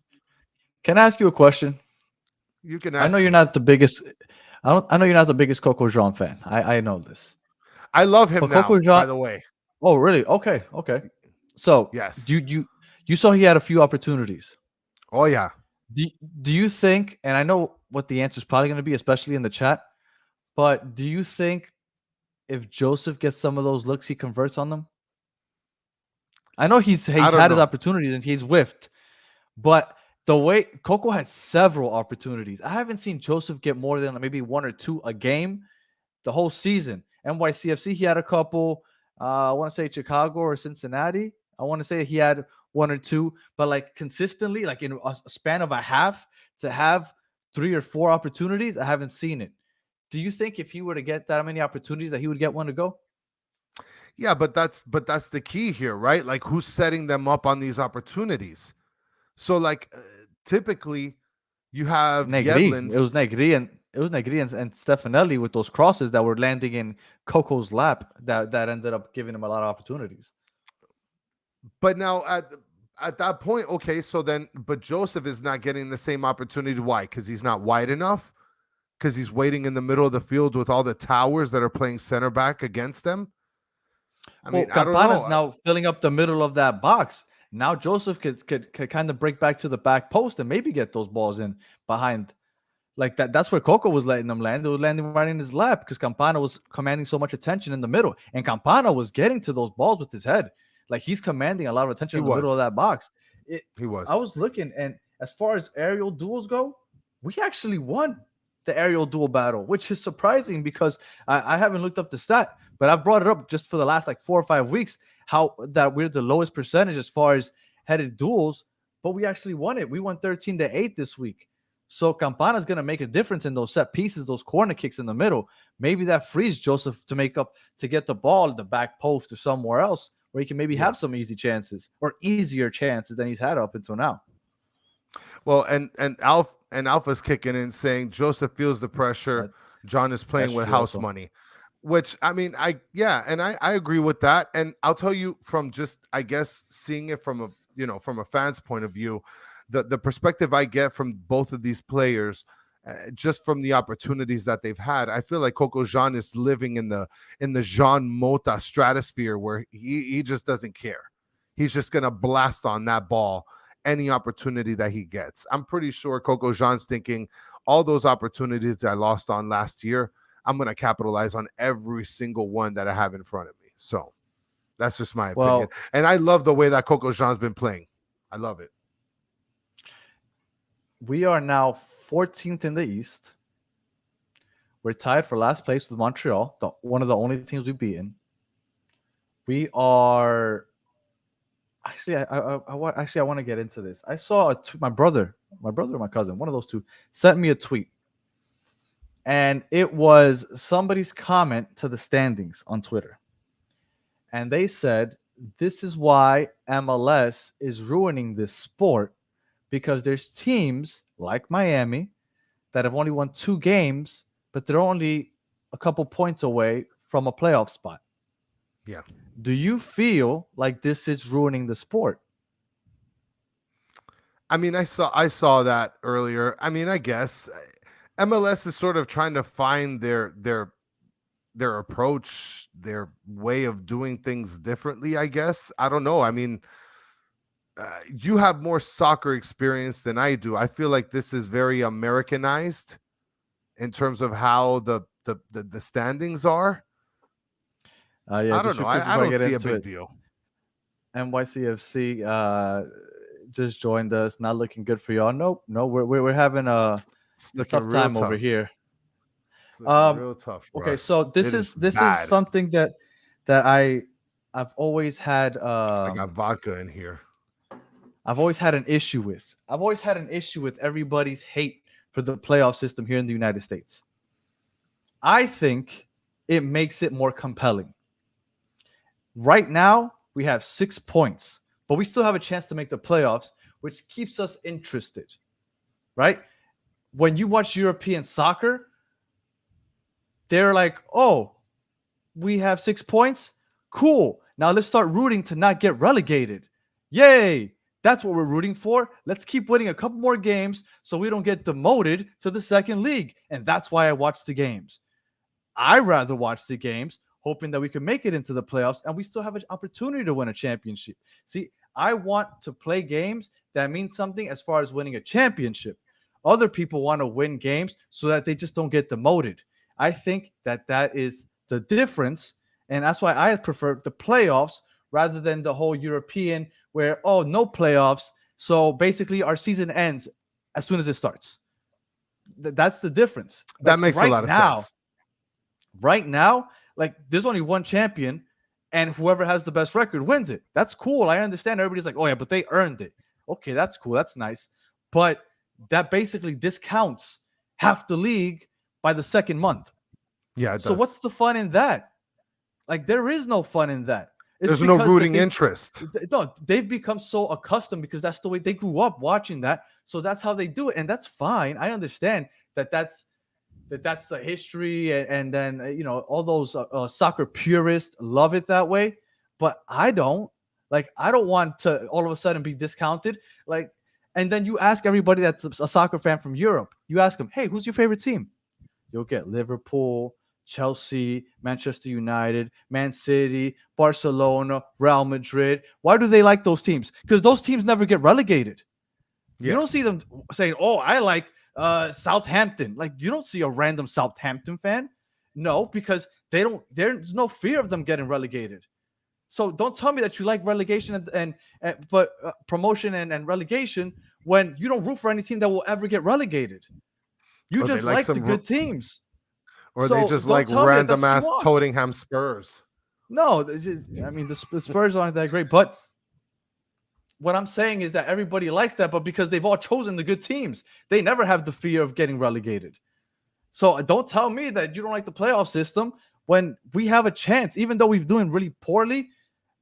Can I ask you a question? You can ask. I know you're not the biggest. I know you're not the biggest Coco Jean fan. I know this. I love him now, Coco Jean, by the way. Oh, really? Okay. So yes, you saw he had a few opportunities. Oh yeah. Do you think? And I know what the answer is probably going to be, especially in the chat. But do you think if Joseph gets some of those looks, he converts on them? I know he's had his opportunities and he's whiffed, but the way Coco had several opportunities, I haven't seen Joseph get more than maybe one or two a game the whole season. NYCFC, he had a couple. I want to say Chicago or Cincinnati. I want to say he had one or two, but like consistently, like in a span of a half, to have 3 or 4 opportunities, I haven't seen it. Do you think if he were to get that many opportunities that he would get one to go? Yeah, but that's the key here, right? Like who's setting them up on these opportunities? So like typically you have Yedlin's. It was Negri and Stefanelli with those crosses that were landing in Coco's lap that ended up giving him a lot of opportunities. But now at that point, okay, so then but Joseph is not getting the same opportunity. Why? Because he's not wide enough? Because he's waiting in the middle of the field with all the towers that are playing center back against them? I mean, Campana's now filling up the middle of that box. Now Joseph could kind of break back to the back post and maybe get those balls in behind. Like that. That's where Coco was letting them land. It was landing right in his lap because Campana was commanding so much attention in the middle. And Campana was getting to those balls with his head. Like he's commanding a lot of attention in the middle of that box. He was. I was looking, and as far as aerial duels go, we actually won the aerial duel battle, which is surprising because I haven't looked up the stat, but I've brought it up just for the last like 4 or 5 weeks, how that we're the lowest percentage as far as headed duels, but we actually won it. We won 13-8 this week. So Campana's going to make a difference in those set pieces, those corner kicks in the middle. Maybe that frees Joseph to get the ball at the back post or somewhere else where he can maybe have some easy chances or easier chances than he's had up until now. Well, and Alpha's kicking in saying Joseph feels the pressure. John is playing with house money, which I mean, I agree with that. And I'll tell you from just, I guess, seeing it from a fan's point of view, the perspective I get from both of these players, just from the opportunities that they've had, I feel like Coco Jean is living in the Jean Mota stratosphere where he just doesn't care. He's just going to blast on that ball any opportunity that he gets. I'm pretty sure Coco Jean's thinking all those opportunities I lost on last year, I'm going to capitalize on every single one that I have in front of me. So that's just my opinion. And I love the way that Coco Jean's been playing. I love it. We are now 14th in the East. We're tied for last place with Montreal, one of the only teams we've beaten. We are actually. I want to get into this. I saw my brother or my cousin, one of those two, sent me a tweet, and it was somebody's comment to the standings on Twitter, and they said this is why MLS is ruining this sport. Because there's teams like Miami that have only won 2 games, but they're only a couple points away from a playoff spot. Yeah. Do you feel like this is ruining the sport? I mean, I saw that earlier. I mean, I guess MLS is sort of trying to find their approach, their way of doing things differently, I guess. I don't know. I mean, you have more soccer experience than I do. I feel like this is very Americanized in terms of how the standings are. Yeah, I don't know. I don't see a big deal. NYCFC just joined us. Not looking good for y'all. Nope. No, we're having a tough time over here. Real tough. Okay, so this is something that I've always had. I got vodka in here. I've always had an issue with. I've always had an issue with everybody's hate for the playoff system here in the United States. I think it makes it more compelling. Right now, we have 6 points, but we still have a chance to make the playoffs, which keeps us interested, right? When you watch European soccer, they're like, oh, we have 6 points? Cool. Now let's start rooting to not get relegated. Yay. That's what we're rooting for. Let's keep winning a couple more games so we don't get demoted to the second league. And that's why I watch the games. I rather watch the games hoping that we can make it into the playoffs and we still have an opportunity to win a championship. See, I want to play games that mean something as far as winning a championship. Other people want to win games so that they just don't get demoted. I think that is the difference. And that's why I prefer the playoffs rather than the whole European where, oh, no playoffs. So basically our season ends as soon as it starts. That's the difference. That makes a lot of sense. Right now, like there's only one champion and whoever has the best record wins it. That's cool. I understand. Everybody's like, oh yeah, but they earned it. Okay, that's cool. That's nice. But that basically discounts half the league by the second month. Yeah. It so does. What's the fun in that? Like there is no fun in that. There's no rooting interest. No, they've become so accustomed because that's the way they grew up watching that. So that's how they do it. And that's fine. I understand that's the history. And then, you know, all those soccer purists love it that way. But I don't. Like, I don't want to all of a sudden be discounted. Like, and then you ask everybody that's a soccer fan from Europe, you ask them, hey, who's your favorite team? You'll get Liverpool, Chelsea, Manchester United, Man City, Barcelona, Real Madrid. Why do they like those teams? Because those teams never get relegated. Yeah. You don't see them saying, oh, I like Southampton. Like, you don't see a random Southampton fan. No, because there's no fear of them getting relegated. So don't tell me that you like relegation but promotion and relegation when you don't root for any team that will ever get relegated. You just like the good teams. Or they just like random ass Tottenham Spurs. No, I mean, the Spurs aren't that great. But what I'm saying is that everybody likes that, but because they've all chosen the good teams, they never have the fear of getting relegated. So don't tell me that you don't like the playoff system when we have a chance. Even though we're doing really poorly,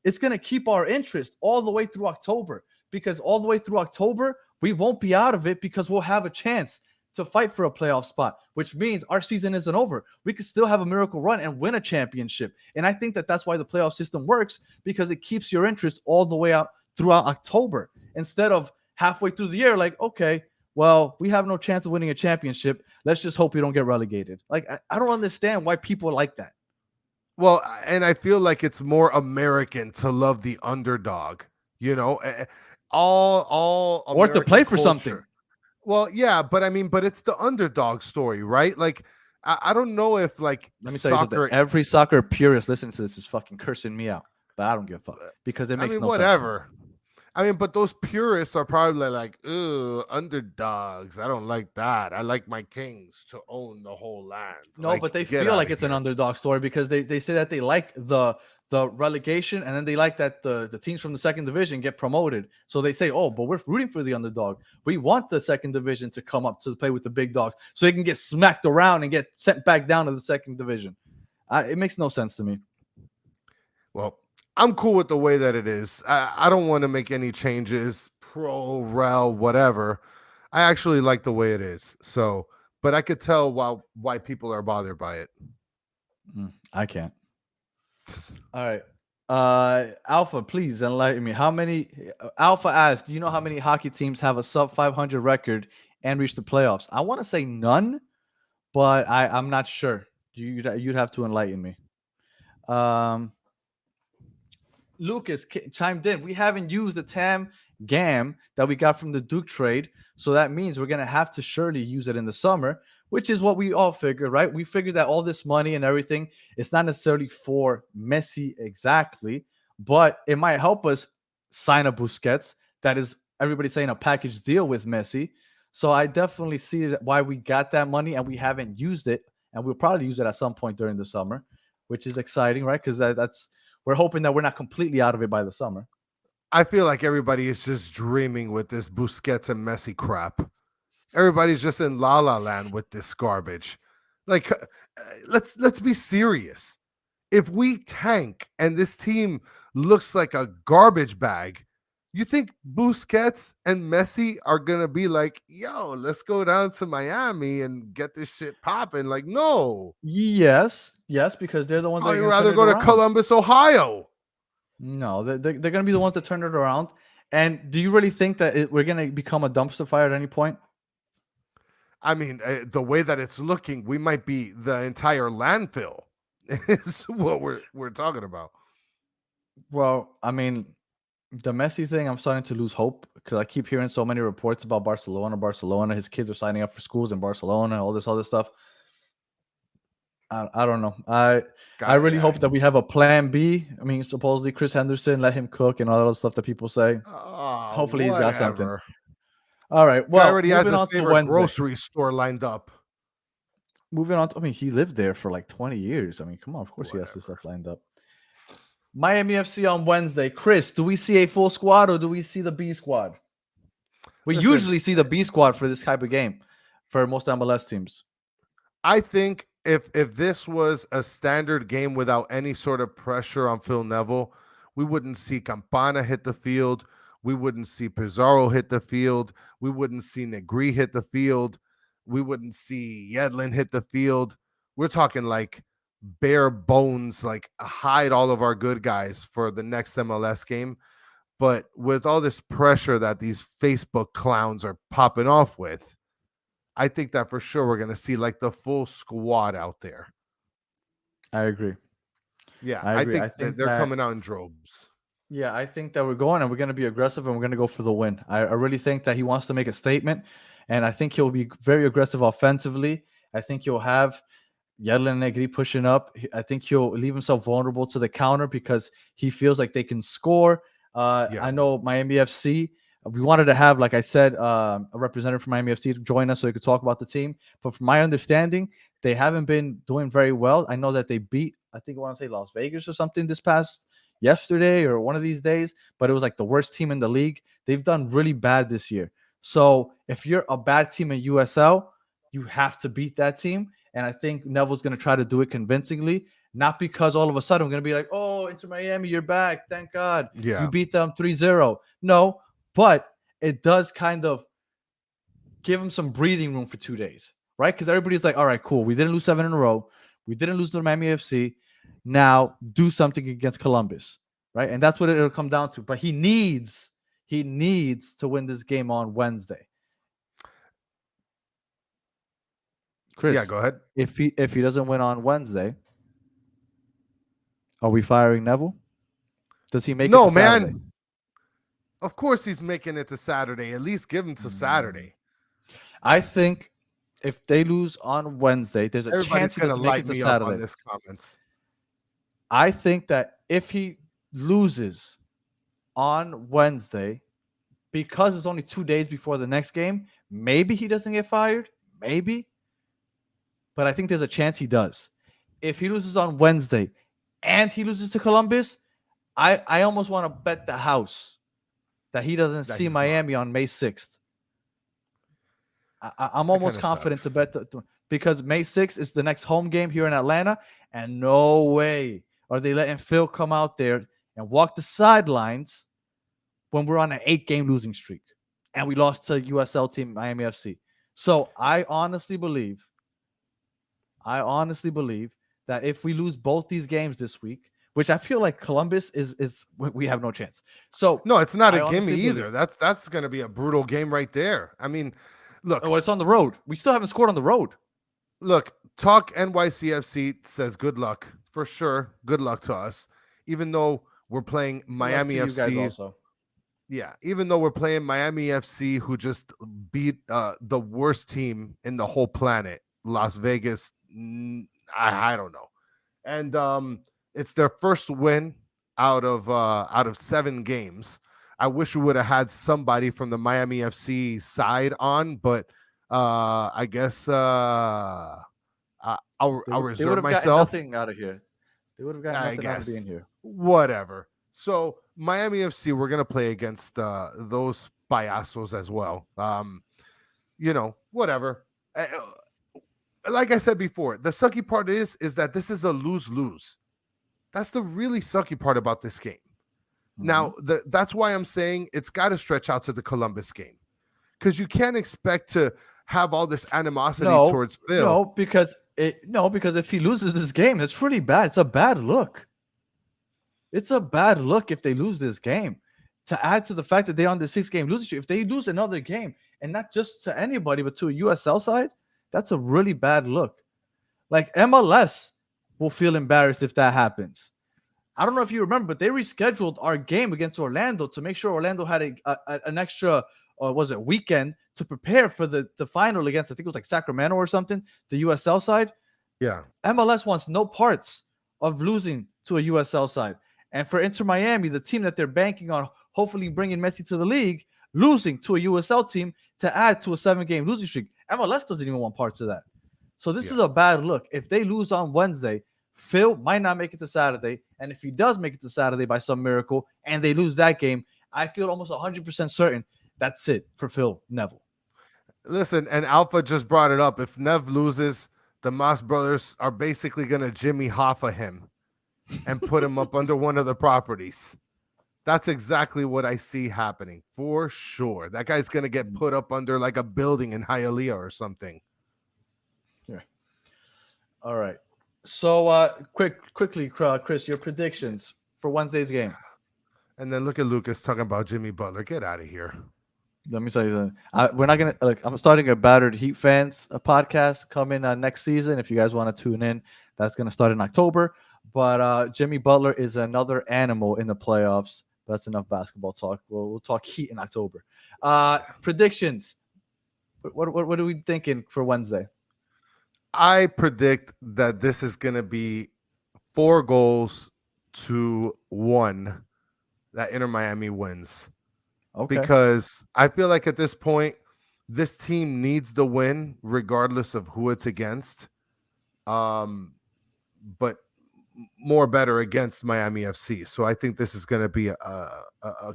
it's going to keep our interest all the way through October. Because all the way through October, we won't be out of it because we'll have a chance to fight for a playoff spot, which means our season isn't over. We could still have a miracle run and win a championship. And I think that's why the playoff system works, because it keeps your interest all the way out throughout October instead of halfway through the year. Like, okay, well, we have no chance of winning a championship. Let's just hope we don't get relegated. Like, I don't understand why people like that. Well, and I feel like it's more American to love the underdog, you know, all or to play for something. Well, yeah, but I mean, but it's the underdog story, right? Like, I don't know if like let me tell you something. Every soccer purist listening to this is fucking cursing me out, but I don't give a fuck because it makes no whatever. sense. I mean, but those purists are probably like, "Ugh, underdogs. I don't like that. I like my kings to own the whole land." No, like, but they feel like it's an underdog story because they say that they like the relegation, and then they like that the teams from the second division get promoted. So they say, oh, but we're rooting for the underdog. We want the second division to come up to play with the big dogs so they can get smacked around and get sent back down to the second division. It makes no sense to me. Well, I'm cool with the way that it is. I don't want to make any changes, pro, rel, whatever. I actually like the way it is. So, but I could tell why people are bothered by it. I can't. All right. Alpha, please enlighten me. Alpha asked, do you know how many hockey teams have a sub 500 record and reach the playoffs? I want to say none, but I'm not sure. You'd have to enlighten me. Lucas chimed in. We haven't used the TAM GAM that we got from the Duke trade, so that means we're gonna have to surely use it in the summer, which is what we all figured, right? We figured that all this money and everything, it's not necessarily for Messi exactly, but it might help us sign a Busquets. That is, everybody's saying, a package deal with Messi. So I definitely see why we got that money and we haven't used it, and we'll probably use it at some point during the summer, which is exciting, right? Because that's we're hoping that we're not completely out of it by the summer. I feel like everybody is just dreaming with this Busquets and Messi crap. Everybody's just in la la land with this garbage. Like, let's be serious. If we tank and this team looks like a garbage bag, you think Busquets and Messi are gonna be like, yo, let's go down to Miami and get this shit popping? Like, no. Yes, because they're the ones that I'd rather go to Columbus, Ohio. No, they're going to be the ones that turn it around. And do you really think that we're going to become a dumpster fire at any point? I mean, the way that it's looking, we might be the entire landfill. Is what we're talking about. Well, I mean, the Messi thing, I'm starting to lose hope because I keep hearing so many reports about Barcelona. His kids are signing up for schools in Barcelona, all this other stuff. I don't know. I really hope that we have a plan B. I mean, supposedly Chris Henderson, let him cook and all that other stuff that people say. Hopefully he's got something. All right. Well, he already has his favorite grocery store lined up. Moving on. I mean, he lived there for like 20 years. I mean, come on. Of course he has this stuff lined up. Miami FC on Wednesday. Chris, do we see a full squad or do we see the B squad? We usually see the B squad for this type of game for most MLS teams. I think if this was a standard game without any sort of pressure on Phil Neville, we wouldn't see Campana hit the field. We wouldn't see Pizarro hit the field. We wouldn't see Negri hit the field. We wouldn't see Yedlin hit the field. We're talking like bare bones, like hide all of our good guys for the next MLS game. But with all this pressure that these Facebook clowns are popping off with, I think that for sure we're going to see like the full squad out there. I agree. Yeah, I think they're coming out in droves. Yeah, I think that we're going and we're going to be aggressive and we're going to go for the win. I really think that he wants to make a statement, and I think he'll be very aggressive offensively. I think he'll have Yedlin and Negri pushing up. I think he'll leave himself vulnerable to the counter because he feels like they can score. I know Miami FC, we wanted to have, like I said, a representative from Miami FC to join us so he could talk about the team. But from my understanding, they haven't been doing very well. I know that they beat, I think I want to say Las Vegas or something this past yesterday or one of these days, but it was like the worst team in the league. They've done really bad this year. So if you're a bad team in USL, you have to beat that team. And I think Neville's going to try to do it convincingly, not because all of a sudden I'm going to be like, oh, Inter Miami, you're back. Thank God. Yeah. You beat them 3-0. No, but it does kind of give him some breathing room for 2 days, right? Because everybody's like, all right, cool. We didn't lose 7 in a row. We didn't lose to Miami FC. Now do something against Columbus, right? And that's what it'll come down to. But he needs to win this game on Wednesday. Chris, yeah, go ahead. If he doesn't win on Wednesday, are we firing Neville? Does he make it to Saturday? Man. Of course he's making it to Saturday. At least give him to Saturday. I think if they lose on Wednesday, there's a chance he's going to make it to Saturday. On this comments. I think that if he loses on Wednesday, because it's only 2 days before the next game, maybe he doesn't get fired. Maybe. But I think there's a chance he does. If he loses on Wednesday and he loses to Columbus, I almost want to bet the house that he doesn't see Miami on May 6th. I'm almost confident to bet because May 6th is the next home game here in Atlanta, and no way are they letting Phil come out there and walk the sidelines when we're on an 8-game losing streak and we lost to USL team Miami FC. So I honestly believe that if we lose both these games this week, which I feel like Columbus is we have no chance. So no, it's not a gimme either. That's going to be a brutal game right there. I mean, look, it's on the road. We still haven't scored on the road. look, Talk NYCFC says good luck for sure. Good luck to us, even though we're playing Miami Good luck to FC. you guys also. Yeah, even though we're playing Miami FC, who just beat the worst team in the whole planet, Las Vegas. I don't know, and it's their first win out of 7 games. I wish we would have had somebody from the Miami FC side on, but I guess I'll reserve they would have myself. gotten nothing out of here. They would have gotten I nothing out of guess. being here. Whatever. So Miami FC, we're gonna play against those payasos as well. Whatever. Like I said before, the sucky part is that this is a lose-lose. That's the really sucky part about this game. Mm-hmm. Now, that's why I'm saying it's got to stretch out to the Columbus game, because you can't expect to have all this animosity towards Phil. No, because if he loses this game, it's really bad. It's a bad look. It's a bad look if they lose this game. To add to the fact that they're on the 6-game losing streak, if they lose another game, and not just to anybody, but to a USL side, that's a really bad look. Like, MLS will feel embarrassed if that happens. I don't know if you remember, but they rescheduled our game against Orlando to make sure Orlando had an extra, weekend to prepare for the final against, I think it was like Sacramento or something, the USL side. Yeah. MLS wants no parts of losing to a USL side. And for Inter Miami, the team that they're banking on hopefully bringing Messi to the league, losing to a USL team to add to a 7-game losing streak. MLS doesn't even want parts of that. So this is a bad look. If they lose on Wednesday, Phil might not make it to Saturday. And if he does make it to Saturday by some miracle and they lose that game, I feel almost 100% certain that's it for Phil Neville. Listen, and Alpha just brought it up. If Nev loses, the Moss brothers are basically going to Jimmy Hoffa him and put him up under one of the properties. That's exactly what I see happening for sure. That guy's going to get put up under like a building in Hialeah or something. Yeah. All right. So quickly, Kris, your predictions for Wednesday's game. And then look at Lucas talking about Jimmy Butler. Get out of here. Let me tell you something. We're not going to, I'm starting a Battered Heat Fans podcast coming next season. If you guys want to tune in, that's going to start in October. But Jimmy Butler is another animal in the playoffs. That's enough basketball talk. We'll talk Heat in October. Predictions. What are we thinking for Wednesday? I predict that this is going to be 4-1 that Inter Miami wins. Okay. Because I feel like at this point, this team needs the win regardless of who it's against. But more better against Miami FC. So I think this is going to be a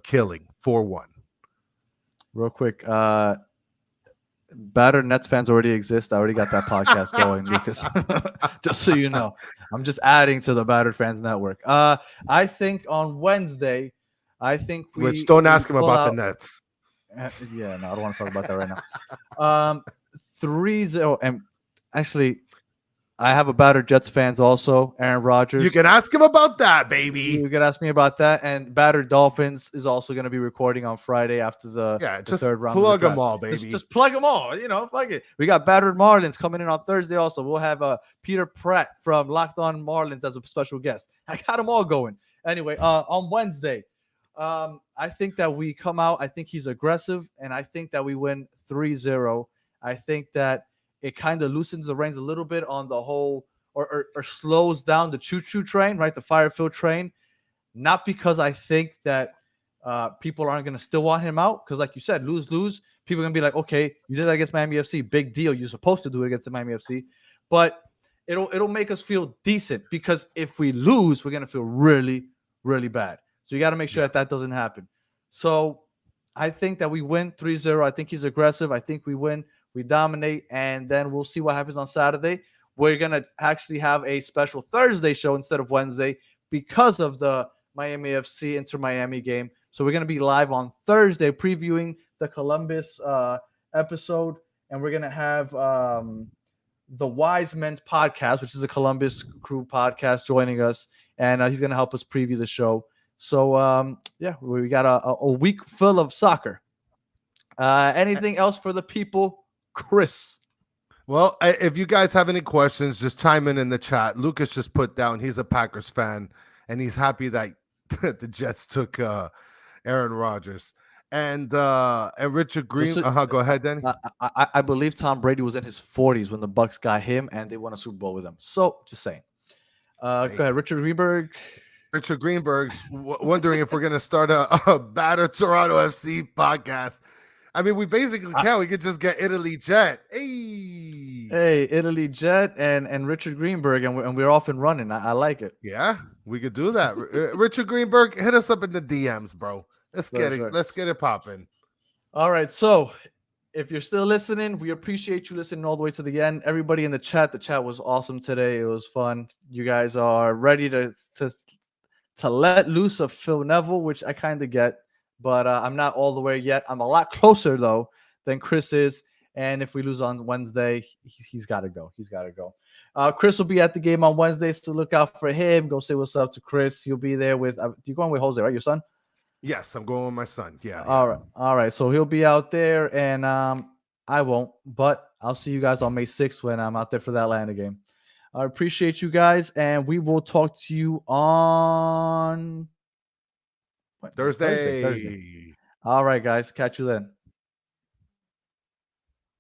killing 4-1. Real quick, Battered Nets fans already exist. I already got that podcast going, because just so you know, I'm just adding to the Battered Fans Network. I think on Wednesday, which don't ask him about the Nets. Yeah, no, I don't want to talk about that right now. 3-0, and actually, I have a Battered Jets fans also. Aaron Rodgers. You can ask him about that, baby. You can ask me about that. And Battered Dolphins is also going to be recording on Friday after the third round. Plug them all, baby. Just plug them all. Fuck it. We got Battered Marlins coming in on Thursday also. We'll have Peter Pratt from Locked On Marlins as a special guest. I got them all going. Anyway, on Wednesday, I think that we come out. I think he's aggressive, and I think that we win 3-0. I think that it kind of loosens the reins a little bit on the whole, or slows down the choo-choo train, right? The fire-filled train. Not because I think that people aren't going to still want him out, because like you said, lose. People are going to be like, okay, you did that against Miami FC. Big deal. You're supposed to do it against the Miami FC. But it'll make us feel decent, because if we lose, we're going to feel really, really bad. So you got to make sure that doesn't happen. So I think that we win 3-0. I think he's aggressive. I think we win. We dominate, and then we'll see what happens on Saturday. We're going to actually have a special Thursday show instead of Wednesday because of the Miami FC Inter Miami game. So we're going to be live on Thursday previewing the Columbus episode, and we're going to have the Wise Men's podcast, which is a Columbus crew podcast, joining us, and he's going to help us preview the show. So, we got a week full of soccer. Anything else for the people, Kris? Well, if you guys have any questions, just chime in the chat. Lucas just put down he's a Packers fan, and he's happy that the Jets took Aaron Rodgers. And Richard Green. Go ahead, Danny. I believe Tom Brady was in his 40s when the Bucks got him, and they won a Super Bowl with him. So, just saying. Go ahead, Richard Greenberg. Richard Greenberg's wondering if we're going to start a Batter Toronto FC podcast. I mean, we basically can. We could just get Italy Jet. Hey, Italy Jet and Richard Greenberg, and we're off and running. I like it. Yeah, we could do that. Richard Greenberg, hit us up in the DMs, bro. Let's get it popping. All right, so if you're still listening, we appreciate you listening all the way to the end. Everybody in the chat was awesome today. It was fun. You guys are ready to let loose of Phil Neville, which I kind of get, but I'm not all the way yet. I'm a lot closer though than Kris is. And if we lose on Wednesday, he's got to go. He's got to go. Kris will be at the game on Wednesday, so look out for him. Go say what's up to Kris. He'll be there with you're going with Jose, right? Your son? Yes, I'm going with my son. Yeah. All right. So he'll be out there, and I won't, but I'll see you guys on May 6th when I'm out there for that Atlanta game. I appreciate you guys, and we will talk to you on Thursday. All right, guys. Catch you then.